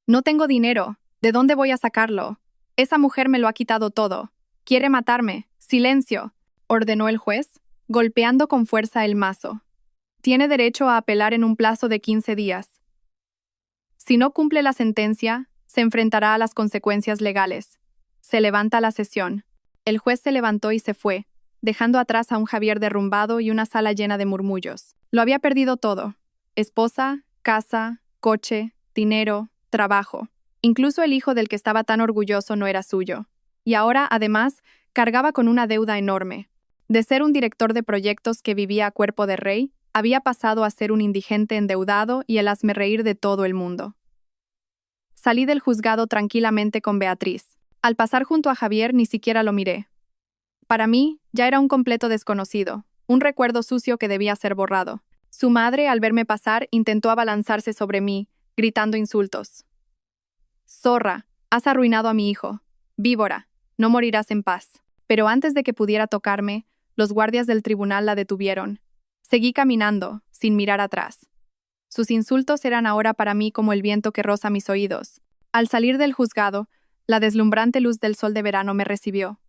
No tengo dinero. ¿De dónde voy a sacarlo? Esa mujer me lo ha quitado todo. Quiere matarme. ¡Silencio!, ordenó el juez, golpeando con fuerza el mazo. Tiene derecho a apelar en un plazo de 15 días. Si no cumple la sentencia, se enfrentará a las consecuencias legales. Se levanta la sesión. El juez se levantó y se fue, dejando atrás a un Javier derrumbado y una sala llena de murmullos. Lo había perdido todo. Esposa, casa, coche, dinero, trabajo. Incluso el hijo del que estaba tan orgulloso no era suyo. Y ahora, además, cargaba con una deuda enorme. De ser un director de proyectos que vivía a cuerpo de rey, había pasado a ser un indigente endeudado y el hazmerreír de todo el mundo. Salí del juzgado tranquilamente con Beatriz. Al pasar junto a Javier ni siquiera lo miré. Para mí, ya era un completo desconocido, un recuerdo sucio que debía ser borrado. Su madre, al verme pasar, intentó abalanzarse sobre mí, gritando insultos. Zorra, has arruinado a mi hijo. Víbora, no morirás en paz. Pero antes de que pudiera tocarme, los guardias del tribunal la detuvieron. Seguí caminando, sin mirar atrás. Sus insultos eran ahora para mí como el viento que roza mis oídos. Al salir del juzgado, la deslumbrante luz del sol de verano me recibió.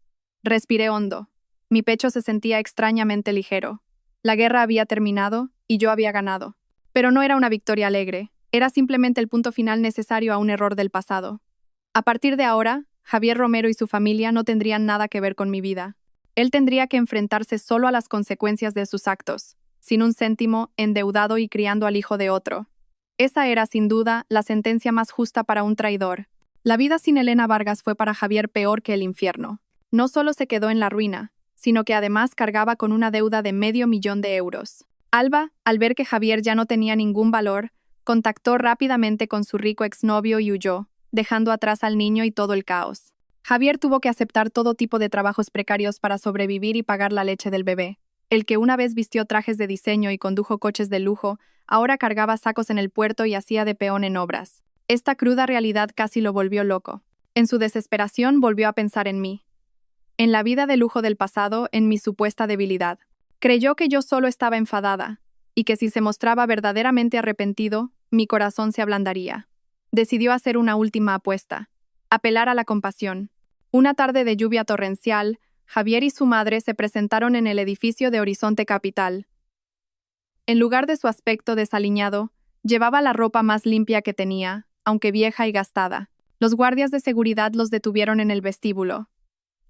Respiré hondo. Mi pecho se sentía extrañamente ligero. La guerra había terminado y yo había ganado. Pero no era una victoria alegre, era simplemente el punto final necesario a un error del pasado. A partir de ahora, Javier Romero y su familia no tendrían nada que ver con mi vida. Él tendría que enfrentarse solo a las consecuencias de sus actos, sin un céntimo, endeudado y criando al hijo de otro. Esa era, sin duda, la sentencia más justa para un traidor. La vida sin Elena Vargas fue para Javier peor que el infierno. No solo se quedó en la ruina, sino que además cargaba con una deuda de $500,000. Alba, al ver que Javier ya no tenía ningún valor, contactó rápidamente con su rico exnovio y huyó, dejando atrás al niño y todo el caos. Javier tuvo que aceptar todo tipo de trabajos precarios para sobrevivir y pagar la leche del bebé. El que una vez vistió trajes de diseño y condujo coches de lujo, ahora cargaba sacos en el puerto y hacía de peón en obras. Esta cruda realidad casi lo volvió loco. En su desesperación volvió a pensar en mí. En la vida de lujo del pasado, en mi supuesta debilidad. Creyó que yo solo estaba enfadada, y que si se mostraba verdaderamente arrepentido, mi corazón se ablandaría. Decidió hacer una última apuesta. Apelar a la compasión. Una tarde de lluvia torrencial, Javier y su madre se presentaron en el edificio de Horizonte Capital. En lugar de su aspecto desaliñado, llevaba la ropa más limpia que tenía, aunque vieja y gastada. Los guardias de seguridad los detuvieron en el vestíbulo.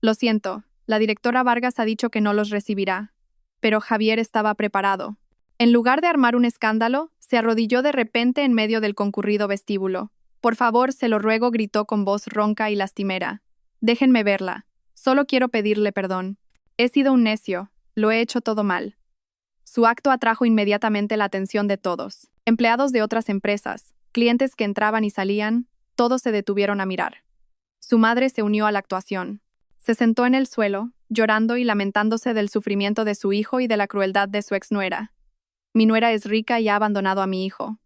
Lo siento, la directora Vargas ha dicho que no los recibirá. Pero Javier estaba preparado. En lugar de armar un escándalo, se arrodilló de repente en medio del concurrido vestíbulo. Por favor, se lo ruego, gritó con voz ronca y lastimera. Déjenme verla. Solo quiero pedirle perdón. He sido un necio, lo he hecho todo mal. Su acto atrajo inmediatamente la atención de todos. Empleados de otras empresas, clientes que entraban y salían, todos se detuvieron a mirar. Su madre se unió a la actuación. Se sentó en el suelo, llorando y lamentándose del sufrimiento de su hijo y de la crueldad de su exnuera. Mi nuera es rica y ha abandonado a mi hijo.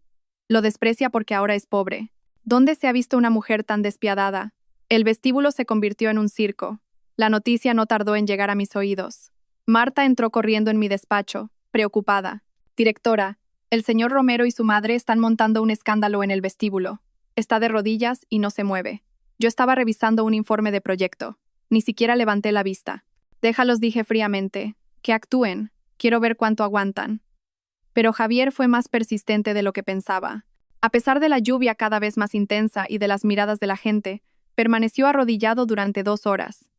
Lo desprecia porque ahora es pobre. ¿Dónde se ha visto una mujer tan despiadada? El vestíbulo se convirtió en un circo. La noticia no tardó en llegar a mis oídos. Marta entró corriendo en mi despacho, preocupada. Directora, el señor Romero y su madre están montando un escándalo en el vestíbulo. Está de rodillas y no se mueve. Yo estaba revisando un informe de proyecto. Ni siquiera levanté la vista. Déjalos, dije fríamente. Que actúen. Quiero ver cuánto aguantan. Pero Javier fue más persistente de lo que pensaba. A pesar de la lluvia cada vez más intensa y de las miradas de la gente, permaneció arrodillado durante 2 horas.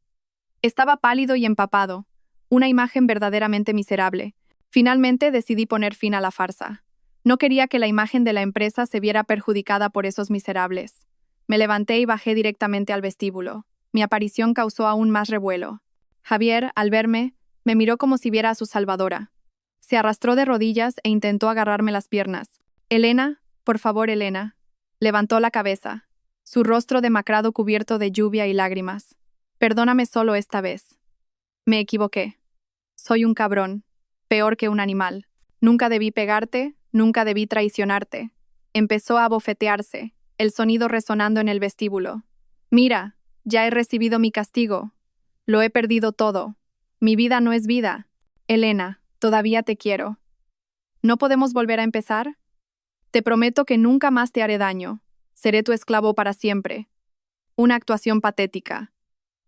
Estaba pálido y empapado, una imagen verdaderamente miserable. Finalmente decidí poner fin a la farsa. No quería que la imagen de la empresa se viera perjudicada por esos miserables. Me levanté y bajé directamente al vestíbulo. Mi aparición causó aún más revuelo. Javier, al verme, me miró como si viera a su salvadora. Se arrastró de rodillas e intentó agarrarme las piernas. Elena, por favor, Elena. Levantó la cabeza, su rostro demacrado cubierto de lluvia y lágrimas. Perdóname solo esta vez. Me equivoqué. Soy un cabrón, peor que un animal. Nunca debí pegarte, nunca debí traicionarte. Empezó a bofetearse, el sonido resonando en el vestíbulo. Mira, ya he recibido mi castigo. Lo he perdido todo. Mi vida no es vida. Elena, todavía te quiero. ¿No podemos volver a empezar? Te prometo que nunca más te haré daño. Seré tu esclavo para siempre. Una actuación patética.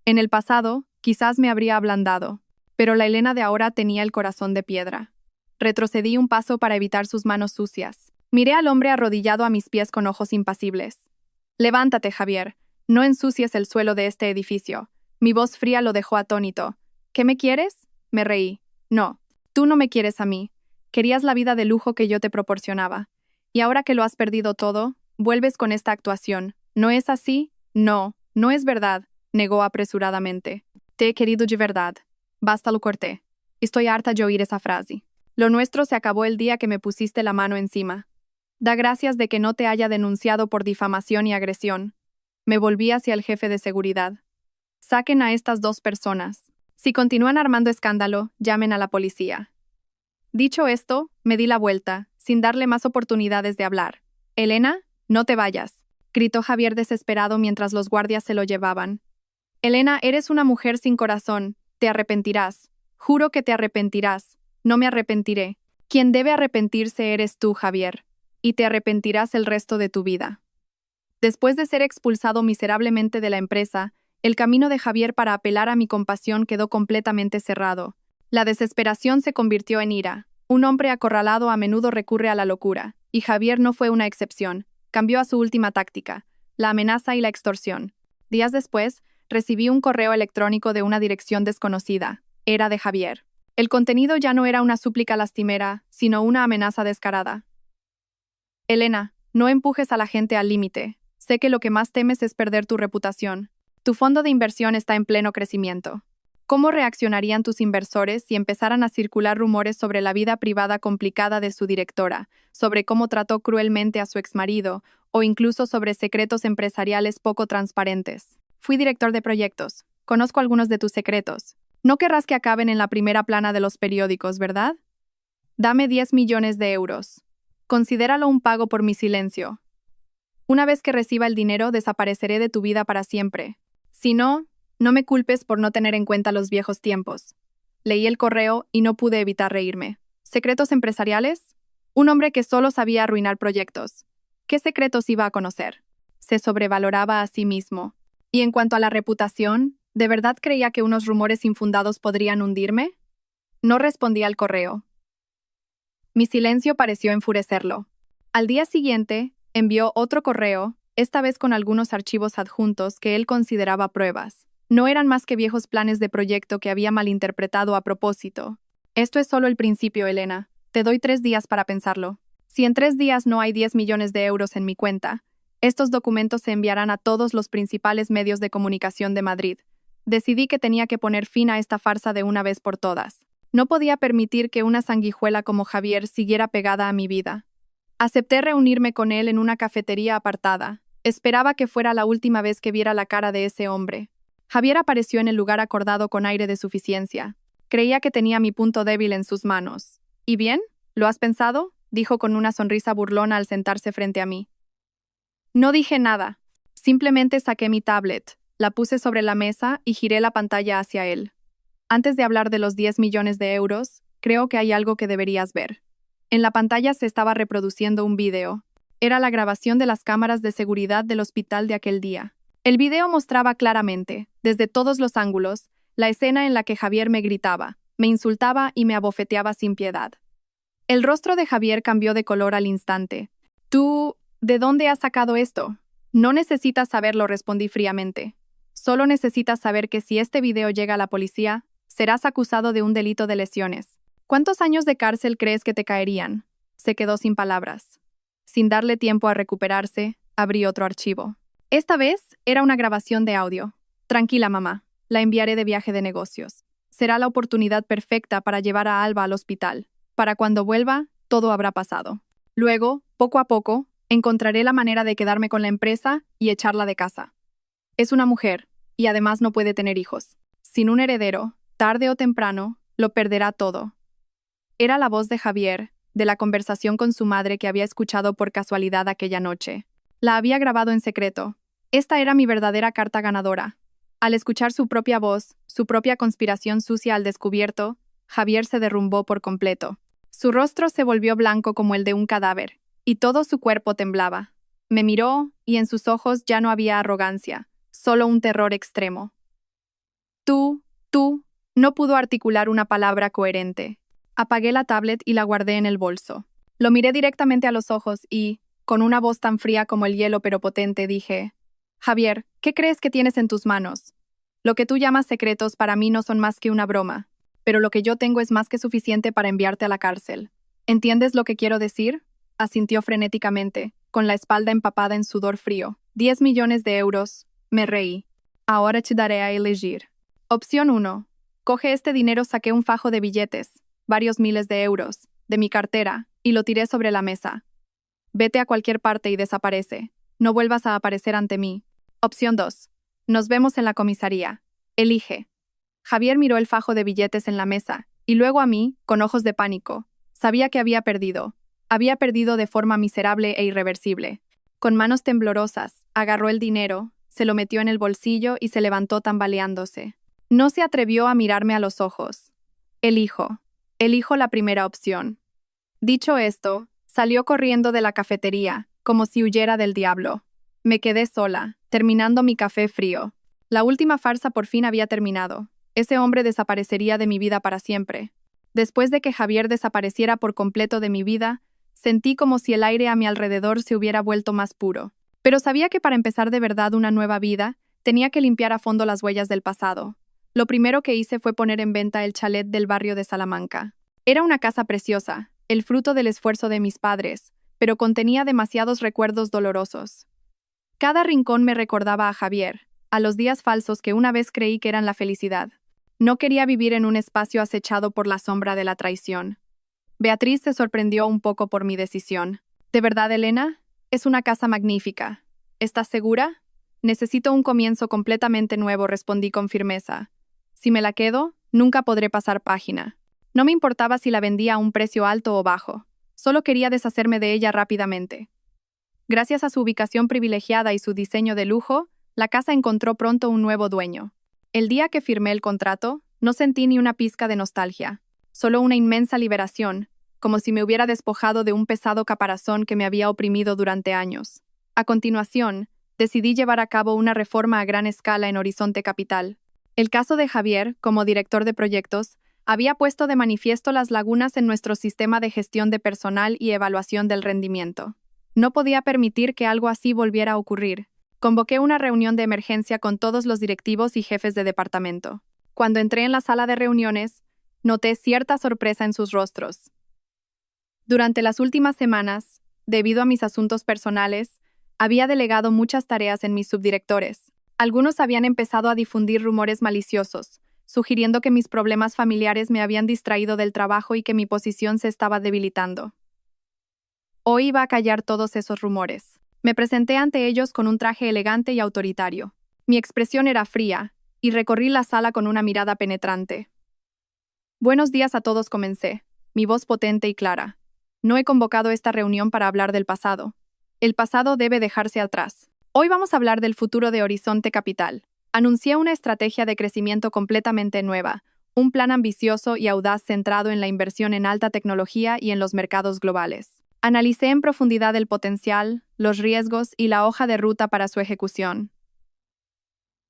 En el pasado, quizás me habría ablandado, pero la Elena de ahora tenía el corazón de piedra. Retrocedí un paso para evitar sus manos sucias. Miré al hombre arrodillado a mis pies con ojos impasibles. Levántate, Javier. No ensucies el suelo de este edificio. Mi voz fría lo dejó atónito. ¿Qué me quieres? Me reí. No, tú no me quieres a mí. Querías la vida de lujo que yo te proporcionaba. Y ahora que lo has perdido todo, vuelves con esta actuación. ¿No es así? No, no es verdad, negó apresuradamente. Te he querido de verdad. Basta, lo corté. Estoy harta de oír esa frase. Lo nuestro se acabó el día que me pusiste la mano encima. Da gracias de que no te haya denunciado por difamación y agresión. Me volví hacia el jefe de seguridad. Saquen a estas 2 personas. Si continúan armando escándalo, llamen a la policía. Dicho esto, me di la vuelta, sin darle más oportunidades de hablar. Elena, No te vayas, gritó Javier desesperado mientras los guardias se lo llevaban. Elena, eres una mujer sin corazón. Te arrepentirás. Juro que te arrepentirás. No me arrepentiré. Quien debe arrepentirse eres tú, Javier. Y te arrepentirás el resto de tu vida. Después de ser expulsado miserablemente de la empresa, el camino de Javier para apelar a mi compasión quedó completamente cerrado. La desesperación se convirtió en ira. Un hombre acorralado a menudo recurre a la locura, y Javier no fue una excepción. Cambió a su última táctica, la amenaza y la extorsión. Días después, recibí un correo electrónico de una dirección desconocida. Era de Javier. El contenido ya no era una súplica lastimera, sino una amenaza descarada. Elena, no empujes a la gente al límite. Sé que lo que más temes es perder tu reputación. Tu fondo de inversión está en pleno crecimiento. ¿Cómo reaccionarían tus inversores si empezaran a circular rumores sobre la vida privada complicada de su directora, sobre cómo trató cruelmente a su exmarido, o incluso sobre secretos empresariales poco transparentes? Fui director de proyectos. Conozco algunos de tus secretos. No querrás que acaben en la primera plana de los periódicos, ¿verdad? Dame 10 millones de euros. Considéralo un pago por mi silencio. Una vez que reciba el dinero, desapareceré de tu vida para siempre. Si no, no me culpes por no tener en cuenta los viejos tiempos. Leí el correo y no pude evitar reírme. ¿Secretos empresariales? Un hombre que solo sabía arruinar proyectos. ¿Qué secretos iba a conocer? Se sobrevaloraba a sí mismo. Y en cuanto a la reputación, ¿de verdad creía que unos rumores infundados podrían hundirme? No respondí al correo. Mi silencio pareció enfurecerlo. Al día siguiente, envió otro correo, esta vez con algunos archivos adjuntos que él consideraba pruebas. No eran más que viejos planes de proyecto que había malinterpretado a propósito. Esto es solo el principio, Elena. Te doy 3 días para pensarlo. Si en 3 días no hay 10 millones de euros en mi cuenta, estos documentos se enviarán a todos los principales medios de comunicación de Madrid. Decidí que tenía que poner fin a esta farsa de una vez por todas. No podía permitir que una sanguijuela como Javier siguiera pegada a mi vida. Acepté reunirme con él en una cafetería apartada. Esperaba que fuera la última vez que viera la cara de ese hombre. Javier apareció en el lugar acordado con aire de suficiencia. Creía que tenía mi punto débil en sus manos. ¿Y bien? ¿Lo has pensado?, dijo con una sonrisa burlona al sentarse frente a mí. No dije nada. Simplemente saqué mi tablet, la puse sobre la mesa y giré la pantalla hacia él. Antes de hablar de los 10 millones de euros, creo que hay algo que deberías ver. En la pantalla se estaba reproduciendo un video. Era la grabación de las cámaras de seguridad del hospital de aquel día. El video mostraba claramente, desde todos los ángulos, la escena en la que Javier me gritaba, me insultaba y me abofeteaba sin piedad. El rostro de Javier cambió de color al instante. «¿Tú, de dónde has sacado esto?» «No necesitas saberlo», respondí fríamente. «Solo necesitas saber que si este video llega a la policía, serás acusado de un delito de lesiones. ¿Cuántos años de cárcel crees que te caerían?» Se quedó sin palabras. Sin darle tiempo a recuperarse, abrí otro archivo. Esta vez era una grabación de audio. «Tranquila, mamá. La enviaré de viaje de negocios. Será la oportunidad perfecta para llevar a Alba al hospital. Para cuando vuelva, todo habrá pasado. Luego, poco a poco, encontraré la manera de quedarme con la empresa y echarla de casa. Es una mujer, y además no puede tener hijos. Sin un heredero, tarde o temprano, lo perderá todo». Era la voz de Javier, de la conversación con su madre que había escuchado por casualidad aquella noche. La había grabado en secreto. Esta era mi verdadera carta ganadora. Al escuchar su propia voz, su propia conspiración sucia al descubierto, Javier se derrumbó por completo. Su rostro se volvió blanco como el de un cadáver, y todo su cuerpo temblaba. Me miró, y en sus ojos ya no había arrogancia, solo un terror extremo. Tú, no pudo articular una palabra coherente. Apagué la tablet y la guardé en el bolso. Lo miré directamente a los ojos y, con una voz tan fría como el hielo pero potente, dije: «Javier, ¿qué crees que tienes en tus manos? Lo que tú llamas secretos para mí no son más que una broma, pero lo que yo tengo es más que suficiente para enviarte a la cárcel. ¿Entiendes lo que quiero decir?», asintió frenéticamente, con la espalda empapada en sudor frío. 10 millones de euros, me reí. Ahora te daré a elegir. Opción 1. Coge este dinero. Saqué un fajo de billetes, varios miles de euros, de mi cartera, y lo tiré sobre la mesa. Vete a cualquier parte y desaparece. No vuelvas a aparecer ante mí. Opción 2. Nos vemos en la comisaría. Elige. Javier miró el fajo de billetes en la mesa, y luego a mí, con ojos de pánico. Sabía que había perdido. Había perdido de forma miserable e irreversible. Con manos temblorosas, agarró el dinero, se lo metió en el bolsillo y se levantó tambaleándose. No se atrevió a mirarme a los ojos. Elijo la primera opción. Dicho esto, salió corriendo de la cafetería, como si huyera del diablo. Me quedé sola, terminando mi café frío. La última farsa por fin había terminado. Ese hombre desaparecería de mi vida para siempre. Después de que Javier desapareciera por completo de mi vida, sentí como si el aire a mi alrededor se hubiera vuelto más puro. Pero sabía que para empezar de verdad una nueva vida, tenía que limpiar a fondo las huellas del pasado. Lo primero que hice fue poner en venta el chalet del barrio de Salamanca. Era una casa preciosa, el fruto del esfuerzo de mis padres, pero contenía demasiados recuerdos dolorosos. Cada rincón me recordaba a Javier, a los días falsos que una vez creí que eran la felicidad. No quería vivir en un espacio acechado por la sombra de la traición. Beatriz se sorprendió un poco por mi decisión. ¿De verdad, Elena? Es una casa magnífica. ¿Estás segura? Necesito un comienzo completamente nuevo, respondí con firmeza. Si me la quedo, nunca podré pasar página. No me importaba si la vendía a un precio alto o bajo. Solo quería deshacerme de ella rápidamente. Gracias a su ubicación privilegiada y su diseño de lujo, la casa encontró pronto un nuevo dueño. El día que firmé el contrato, no sentí ni una pizca de nostalgia, solo una inmensa liberación, como si me hubiera despojado de un pesado caparazón que me había oprimido durante años. A continuación, decidí llevar a cabo una reforma a gran escala en Horizonte Capital. El caso de Javier, como director de proyectos, había puesto de manifiesto las lagunas en nuestro sistema de gestión de personal y evaluación del rendimiento. No podía permitir que algo así volviera a ocurrir. Convoqué una reunión de emergencia con todos los directivos y jefes de departamento. Cuando entré en la sala de reuniones, noté cierta sorpresa en sus rostros. Durante las últimas semanas, debido a mis asuntos personales, había delegado muchas tareas en mis subdirectores. Algunos habían empezado a difundir rumores maliciosos, sugiriendo que mis problemas familiares me habían distraído del trabajo y que mi posición se estaba debilitando. Hoy iba a callar todos esos rumores. Me presenté ante ellos con un traje elegante y autoritario. Mi expresión era fría, y recorrí la sala con una mirada penetrante. Buenos días a todos, comencé, mi voz potente y clara. No he convocado esta reunión para hablar del pasado. El pasado debe dejarse atrás. Hoy vamos a hablar del futuro de Horizonte Capital. Anuncié una estrategia de crecimiento completamente nueva, un plan ambicioso y audaz centrado en la inversión en alta tecnología y en los mercados globales. Analicé en profundidad el potencial, los riesgos y la hoja de ruta para su ejecución.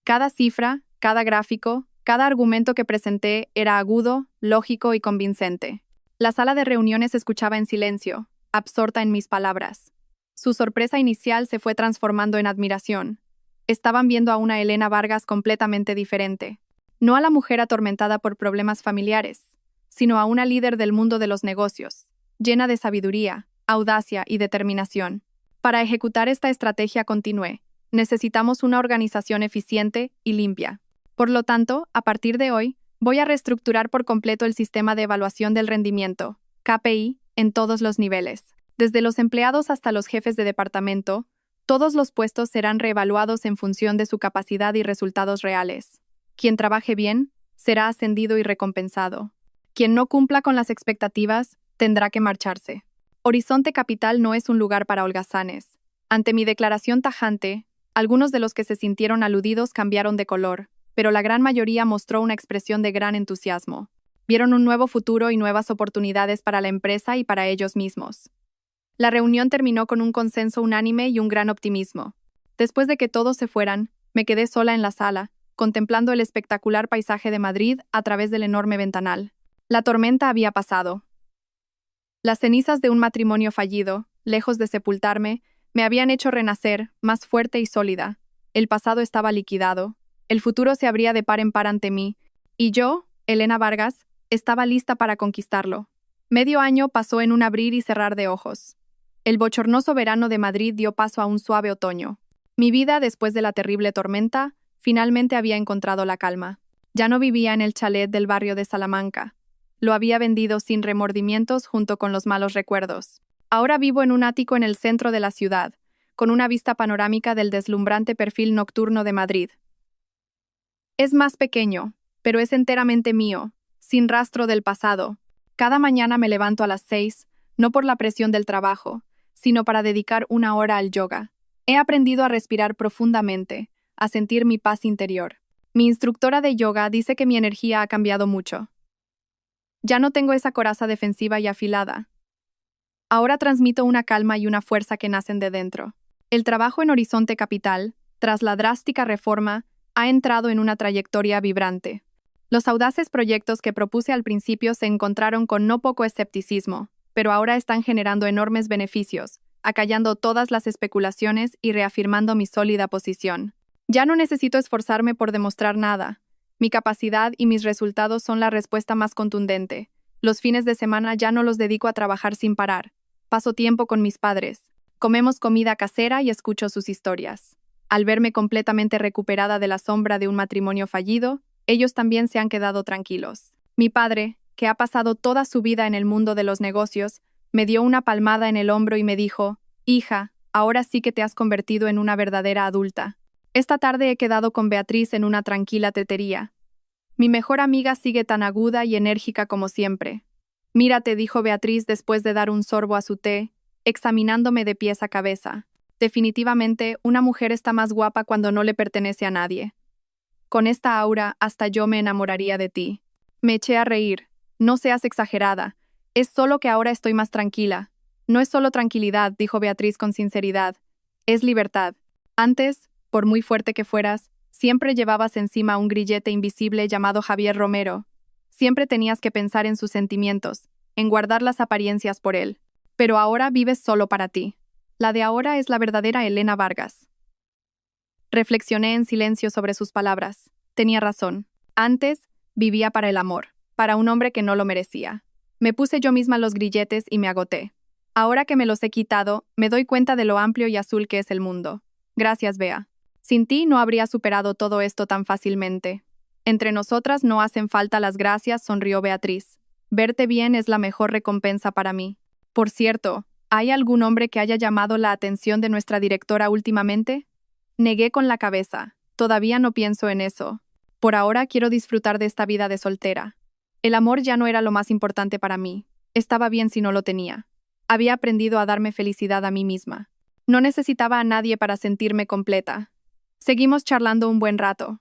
Cada cifra, cada gráfico, cada argumento que presenté era agudo, lógico y convincente. La sala de reuniones escuchaba en silencio, absorta en mis palabras. Su sorpresa inicial se fue transformando en admiración. Estaban viendo a una Elena Vargas completamente diferente. No a la mujer atormentada por problemas familiares, sino a una líder del mundo de los negocios, llena de sabiduría, audacia y determinación. Para ejecutar esta estrategia continué, necesitamos una organización eficiente y limpia. Por lo tanto, a partir de hoy, voy a reestructurar por completo el sistema de evaluación del rendimiento, KPI, en todos los niveles. Desde los empleados hasta los jefes de departamento, todos los puestos serán reevaluados en función de su capacidad y resultados reales. Quien trabaje bien, será ascendido y recompensado. Quien no cumpla con las expectativas, tendrá que marcharse. Horizonte Capital no es un lugar para holgazanes. Ante mi declaración tajante, algunos de los que se sintieron aludidos cambiaron de color, pero la gran mayoría mostró una expresión de gran entusiasmo. Vieron un nuevo futuro y nuevas oportunidades para la empresa y para ellos mismos. La reunión terminó con un consenso unánime y un gran optimismo. Después de que todos se fueran, me quedé sola en la sala, contemplando el espectacular paisaje de Madrid a través del enorme ventanal. La tormenta había pasado. Las cenizas de un matrimonio fallido, lejos de sepultarme, me habían hecho renacer, más fuerte y sólida. El pasado estaba liquidado. El futuro se abría de par en par ante mí, y yo, Elena Vargas, estaba lista para conquistarlo. Medio año pasó en un abrir y cerrar de ojos. El bochornoso verano de Madrid dio paso a un suave otoño. Mi vida, después de la terrible tormenta, finalmente había encontrado la calma. Ya no vivía en el chalet del barrio de Salamanca. Lo había vendido sin remordimientos junto con los malos recuerdos. Ahora vivo en un ático en el centro de la ciudad, con una vista panorámica del deslumbrante perfil nocturno de Madrid. Es más pequeño, pero es enteramente mío, sin rastro del pasado. Cada mañana me levanto a las 6, no por la presión del trabajo, sino para dedicar una hora al yoga. He aprendido a respirar profundamente, a sentir mi paz interior. Mi instructora de yoga dice que mi energía ha cambiado mucho. Ya no tengo esa coraza defensiva y afilada. Ahora transmito una calma y una fuerza que nacen de dentro. El trabajo en Horizonte Capital, tras la drástica reforma, ha entrado en una trayectoria vibrante. Los audaces proyectos que propuse al principio se encontraron con no poco escepticismo, pero ahora están generando enormes beneficios, acallando todas las especulaciones y reafirmando mi sólida posición. Ya no necesito esforzarme por demostrar nada. Mi capacidad y mis resultados son la respuesta más contundente. Los fines de semana ya no los dedico a trabajar sin parar. Paso tiempo con mis padres. Comemos comida casera y escucho sus historias. Al verme completamente recuperada de la sombra de un matrimonio fallido, ellos también se han quedado tranquilos. Mi padre, que ha pasado toda su vida en el mundo de los negocios, me dio una palmada en el hombro y me dijo: «Hija, ahora sí que te has convertido en una verdadera adulta». Esta tarde he quedado con Beatriz en una tranquila tetería. Mi mejor amiga sigue tan aguda y enérgica como siempre. «Mírate», dijo Beatriz después de dar un sorbo a su té, examinándome de pies a cabeza. Definitivamente, una mujer está más guapa cuando no le pertenece a nadie. Con esta aura, hasta yo me enamoraría de ti. Me eché a reír. No seas exagerada. Es solo que ahora estoy más tranquila. No es solo tranquilidad, dijo Beatriz con sinceridad. Es libertad. Antes, por muy fuerte que fueras, siempre llevabas encima un grillete invisible llamado Javier Romero. Siempre tenías que pensar en sus sentimientos, en guardar las apariencias por él. Pero ahora vives solo para ti. La de ahora es la verdadera Elena Vargas. Reflexioné en silencio sobre sus palabras. Tenía razón. Antes, vivía para el amor, para un hombre que no lo merecía. Me puse yo misma los grilletes y me agoté. Ahora que me los he quitado, me doy cuenta de lo amplio y azul que es el mundo. Gracias, Bea. Sin ti no habría superado todo esto tan fácilmente. Entre nosotras no hacen falta las gracias, sonrió Beatriz. Verte bien es la mejor recompensa para mí. Por cierto, ¿hay algún hombre que haya llamado la atención de nuestra directora últimamente? Negué con la cabeza. Todavía no pienso en eso. Por ahora quiero disfrutar de esta vida de soltera. El amor ya no era lo más importante para mí. Estaba bien si no lo tenía. Había aprendido a darme felicidad a mí misma. No necesitaba a nadie para sentirme completa. Seguimos charlando un buen rato.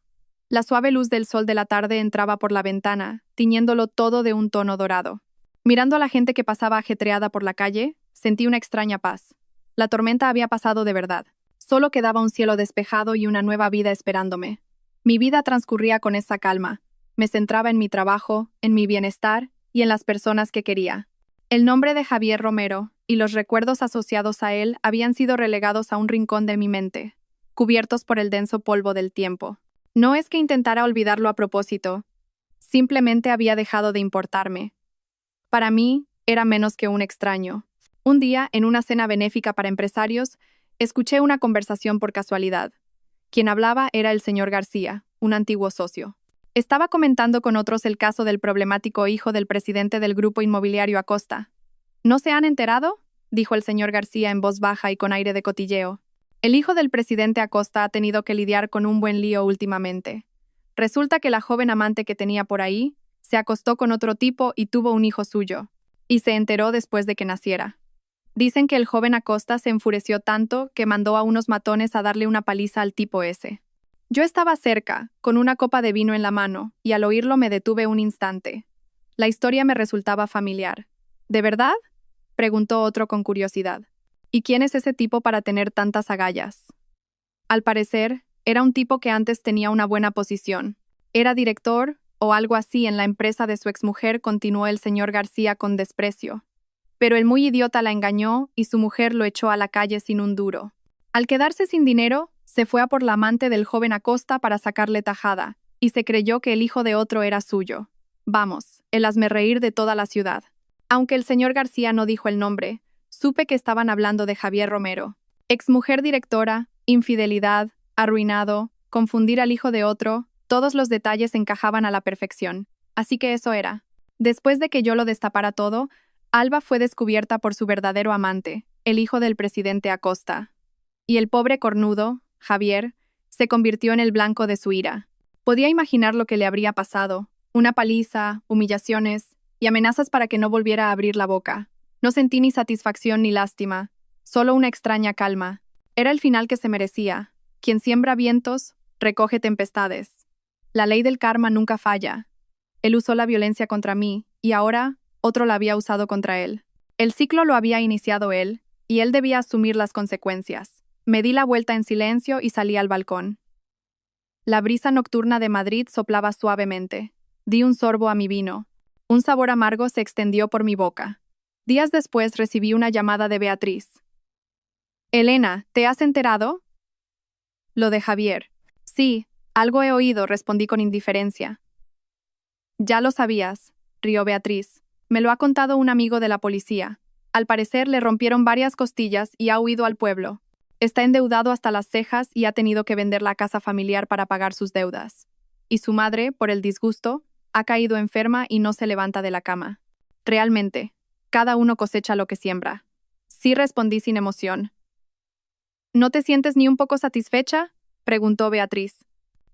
La suave luz del sol de la tarde entraba por la ventana, tiñéndolo todo de un tono dorado. Mirando a la gente que pasaba ajetreada por la calle, sentí una extraña paz. La tormenta había pasado de verdad. Solo quedaba un cielo despejado y una nueva vida esperándome. Mi vida transcurría con esa calma. Me centraba en mi trabajo, en mi bienestar y en las personas que quería. El nombre de Javier Romero y los recuerdos asociados a él habían sido relegados a un rincón de mi mente, cubiertos por el denso polvo del tiempo. No es que intentara olvidarlo a propósito, simplemente había dejado de importarme. Para mí, era menos que un extraño. Un día, en una cena benéfica para empresarios, escuché una conversación por casualidad. Quien hablaba era el señor García, un antiguo socio. Estaba comentando con otros el caso del problemático hijo del presidente del grupo inmobiliario Acosta. ¿No se han enterado?, dijo el señor García en voz baja y con aire de cotilleo. El hijo del presidente Acosta ha tenido que lidiar con un buen lío últimamente. Resulta que la joven amante que tenía por ahí se acostó con otro tipo y tuvo un hijo suyo, y se enteró después de que naciera. Dicen que el joven Acosta se enfureció tanto que mandó a unos matones a darle una paliza al tipo ese. Yo estaba cerca, con una copa de vino en la mano, y al oírlo me detuve un instante. La historia me resultaba familiar. ¿De verdad?, preguntó otro con curiosidad. ¿Y quién es ese tipo para tener tantas agallas? Al parecer, era un tipo que antes tenía una buena posición. Era director o algo así en la empresa de su exmujer, continuó el señor García con desprecio. Pero el muy idiota la engañó y su mujer lo echó a la calle sin un duro. Al quedarse sin dinero, se fue a por la amante del joven Acosta para sacarle tajada, y se creyó que el hijo de otro era suyo. Vamos, el hazmerreír de toda la ciudad. Aunque el señor García no dijo el nombre, supe que estaban hablando de Javier Romero. Exmujer directora, infidelidad, arruinado, confundir al hijo de otro, todos los detalles encajaban a la perfección. Así que eso era. Después de que yo lo destapara todo, Alba fue descubierta por su verdadero amante, el hijo del presidente Acosta. Y el pobre cornudo, Javier, se convirtió en el blanco de su ira. Podía imaginar lo que le habría pasado: una paliza, humillaciones y amenazas para que no volviera a abrir la boca. No sentí ni satisfacción ni lástima, solo una extraña calma. Era el final que se merecía. Quien siembra vientos, recoge tempestades. La ley del karma nunca falla. Él usó la violencia contra mí, y ahora otro la había usado contra él. El ciclo lo había iniciado él, y él debía asumir las consecuencias. Me di la vuelta en silencio y salí al balcón. La brisa nocturna de Madrid soplaba suavemente. Di un sorbo a mi vino. Un sabor amargo se extendió por mi boca. Días después recibí una llamada de Beatriz. «Elena, ¿te has enterado?» «Lo de Javier». «Sí, algo he oído», respondí con indiferencia. «Ya lo sabías», rió Beatriz. «Me lo ha contado un amigo de la policía. Al parecer le rompieron varias costillas y ha huido al pueblo. Está endeudado hasta las cejas y ha tenido que vender la casa familiar para pagar sus deudas. Y su madre, por el disgusto, ha caído enferma y no se levanta de la cama. Realmente, cada uno cosecha lo que siembra». Sí, respondí sin emoción. «¿No te sientes ni un poco satisfecha?», preguntó Beatriz.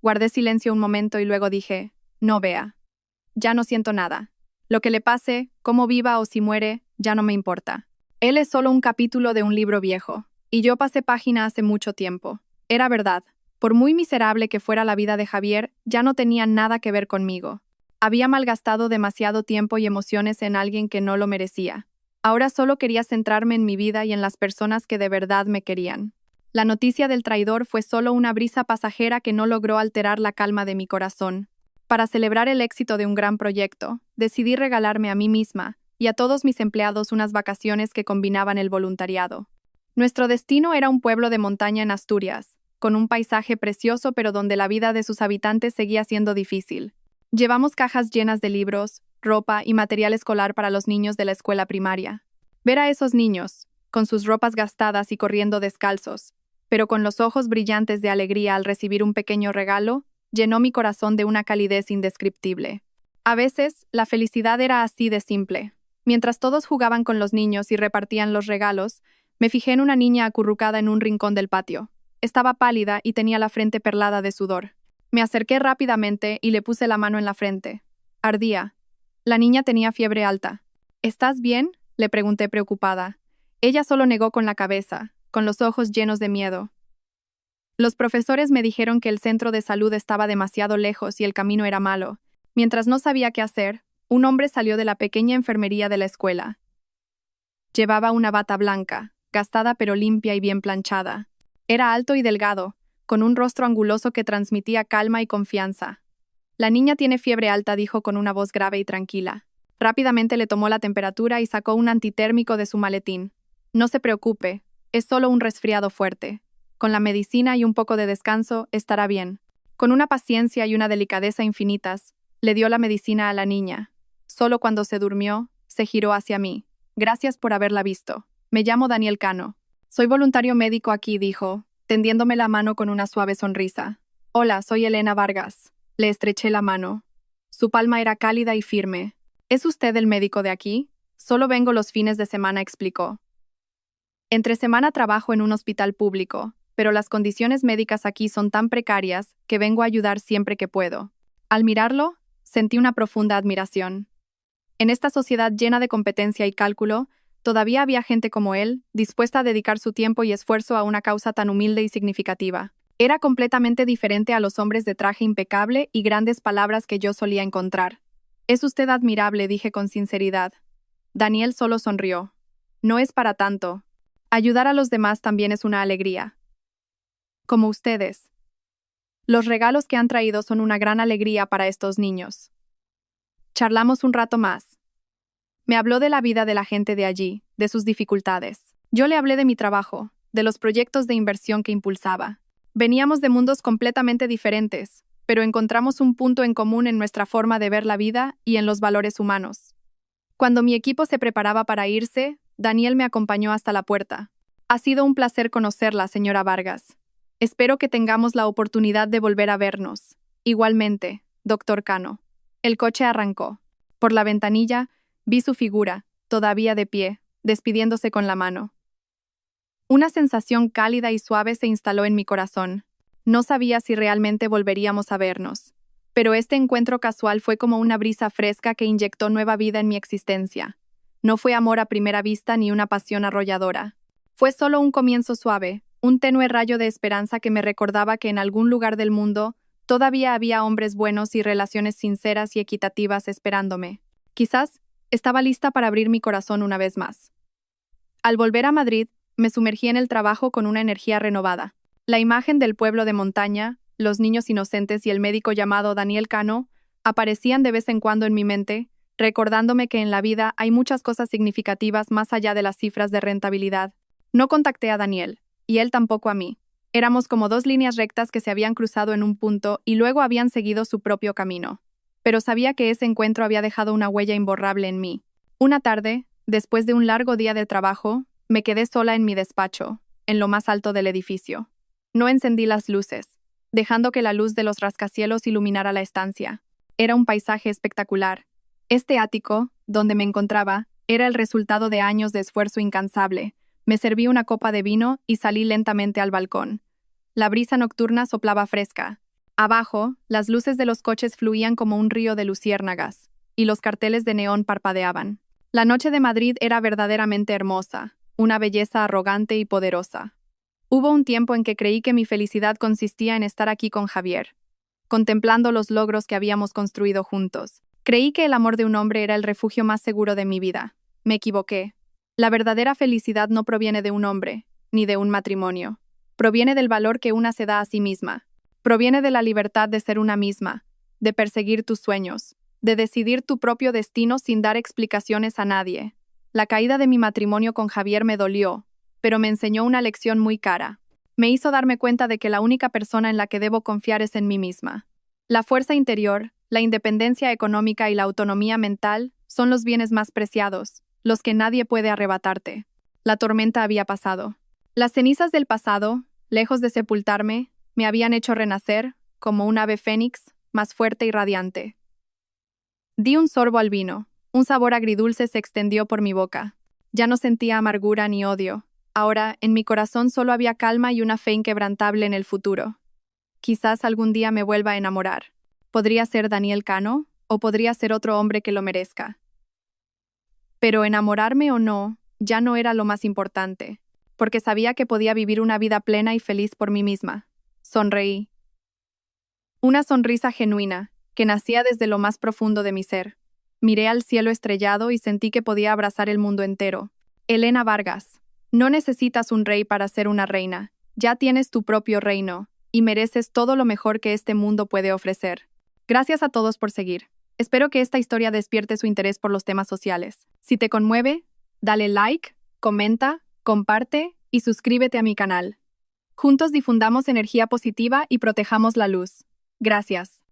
Guardé silencio un momento y luego dije: «No, Bea. Ya no siento nada. Lo que le pase, cómo viva o si muere, ya no me importa. Él es solo un capítulo de un libro viejo, y yo pasé página hace mucho tiempo. Era verdad. Por muy miserable que fuera la vida de Javier, ya no tenía nada que ver conmigo. Había malgastado demasiado tiempo y emociones en alguien que no lo merecía. Ahora solo quería centrarme en mi vida y en las personas que de verdad me querían. La noticia del traidor fue solo una brisa pasajera que no logró alterar la calma de mi corazón. Para celebrar el éxito de un gran proyecto, decidí regalarme a mí misma y a todos mis empleados unas vacaciones que combinaban el voluntariado. Nuestro destino era un pueblo de montaña en Asturias, con un paisaje precioso pero donde la vida de sus habitantes seguía siendo difícil. Llevamos cajas llenas de libros, ropa y material escolar para los niños de la escuela primaria. Ver a esos niños, con sus ropas gastadas y corriendo descalzos, pero con los ojos brillantes de alegría al recibir un pequeño regalo, llenó mi corazón de una calidez indescriptible. A veces, la felicidad era así de simple. Mientras todos jugaban con los niños y repartían los regalos, me fijé en una niña acurrucada en un rincón del patio. Estaba pálida y tenía la frente perlada de sudor. Me acerqué rápidamente y le puse la mano en la frente. Ardía. La niña tenía fiebre alta. «¿Estás bien?», le pregunté preocupada. Ella solo negó con la cabeza, con los ojos llenos de miedo. Los profesores me dijeron que el centro de salud estaba demasiado lejos y el camino era malo. Mientras no sabía qué hacer, un hombre salió de la pequeña enfermería de la escuela. Llevaba una bata blanca, gastada pero limpia y bien planchada. Era alto y delgado, con un rostro anguloso que transmitía calma y confianza. «La niña tiene fiebre alta», dijo con una voz grave y tranquila. Rápidamente le tomó la temperatura y sacó un antitérmico de su maletín. «No se preocupe, es solo un resfriado fuerte. Con la medicina y un poco de descanso, estará bien». Con una paciencia y una delicadeza infinitas, le dio la medicina a la niña. Solo cuando se durmió, se giró hacia mí. «Gracias por haberla visto. Me llamo Daniel Cano. Soy voluntario médico aquí», dijo, tendiéndome la mano con una suave sonrisa. «Hola, soy Elena Vargas». Le estreché la mano. Su palma era cálida y firme. «¿Es usted el médico de aquí?». «Solo vengo los fines de semana», explicó. «Entre semana trabajo en un hospital público, pero las condiciones médicas aquí son tan precarias que vengo a ayudar siempre que puedo». Al mirarlo, sentí una profunda admiración. En esta sociedad llena de competencia y cálculo, todavía había gente como él, dispuesta a dedicar su tiempo y esfuerzo a una causa tan humilde y significativa. Era completamente diferente a los hombres de traje impecable y grandes palabras que yo solía encontrar. «Es usted admirable», dije con sinceridad. Daniel solo sonrió. «No es para tanto. Ayudar a los demás también es una alegría. Como ustedes. Los regalos que han traído son una gran alegría para estos niños». Charlamos un rato más. Me habló de la vida de la gente de allí, de sus dificultades. Yo le hablé de mi trabajo, de los proyectos de inversión que impulsaba. Veníamos de mundos completamente diferentes, pero encontramos un punto en común en nuestra forma de ver la vida y en los valores humanos. Cuando mi equipo se preparaba para irse, Daniel me acompañó hasta la puerta. «Ha sido un placer conocerla, señora Vargas. Espero que tengamos la oportunidad de volver a vernos. Igualmente, doctor Cano». El coche arrancó. Por la ventanilla, vi su figura, todavía de pie, despidiéndose con la mano. Una sensación cálida y suave se instaló en mi corazón. No sabía si realmente volveríamos a vernos, pero este encuentro casual fue como una brisa fresca que inyectó nueva vida en mi existencia. No fue amor a primera vista ni una pasión arrolladora. Fue solo un comienzo suave, un tenue rayo de esperanza que me recordaba que en algún lugar del mundo todavía había hombres buenos y relaciones sinceras y equitativas esperándome. Quizás estaba lista para abrir mi corazón una vez más. Al volver a Madrid, me sumergí en el trabajo con una energía renovada. La imagen del pueblo de montaña, los niños inocentes y el médico llamado Daniel Cano aparecían de vez en cuando en mi mente, recordándome que en la vida hay muchas cosas significativas más allá de las cifras de rentabilidad. No contacté a Daniel, y él tampoco a mí. Éramos como dos líneas rectas que se habían cruzado en un punto y luego habían seguido su propio camino. Pero sabía que ese encuentro había dejado una huella imborrable en mí. Una tarde, después de un largo día de trabajo, me quedé sola en mi despacho, en lo más alto del edificio. No encendí las luces, dejando que la luz de los rascacielos iluminara la estancia. Era un paisaje espectacular. Este ático, donde me encontraba, era el resultado de años de esfuerzo incansable. Me serví una copa de vino y salí lentamente al balcón. La brisa nocturna soplaba fresca. Abajo, las luces de los coches fluían como un río de luciérnagas, y los carteles de neón parpadeaban. La noche de Madrid era verdaderamente hermosa, una belleza arrogante y poderosa. Hubo un tiempo en que creí que mi felicidad consistía en estar aquí con Javier, contemplando los logros que habíamos construido juntos. Creí que el amor de un hombre era el refugio más seguro de mi vida. Me equivoqué. La verdadera felicidad no proviene de un hombre, ni de un matrimonio. Proviene del valor que una se da a sí misma. Proviene de la libertad de ser una misma, de perseguir tus sueños, de decidir tu propio destino sin dar explicaciones a nadie. La caída de mi matrimonio con Javier me dolió, pero me enseñó una lección muy cara. Me hizo darme cuenta de que la única persona en la que debo confiar es en mí misma. La fuerza interior, la independencia económica y la autonomía mental son los bienes más preciados, los que nadie puede arrebatarte. La tormenta había pasado. Las cenizas del pasado, lejos de sepultarme, me habían hecho renacer, como un ave fénix, más fuerte y radiante. Di un sorbo al vino. Un sabor agridulce se extendió por mi boca. Ya no sentía amargura ni odio. Ahora, en mi corazón solo había calma y una fe inquebrantable en el futuro. Quizás algún día me vuelva a enamorar. Podría ser Daniel Cano, o podría ser otro hombre que lo merezca. Pero enamorarme o no, ya no era lo más importante, porque sabía que podía vivir una vida plena y feliz por mí misma. Sonreí. Una sonrisa genuina, que nacía desde lo más profundo de mi ser. Miré al cielo estrellado y sentí que podía abrazar el mundo entero. Elena Vargas, no necesitas un rey para ser una reina. Ya tienes tu propio reino, y mereces todo lo mejor que este mundo puede ofrecer. Gracias a todos por seguir. Espero que esta historia despierte su interés por los temas sociales. Si te conmueve, dale like, comenta, comparte y suscríbete a mi canal. Juntos difundamos energía positiva y protejamos la luz. Gracias.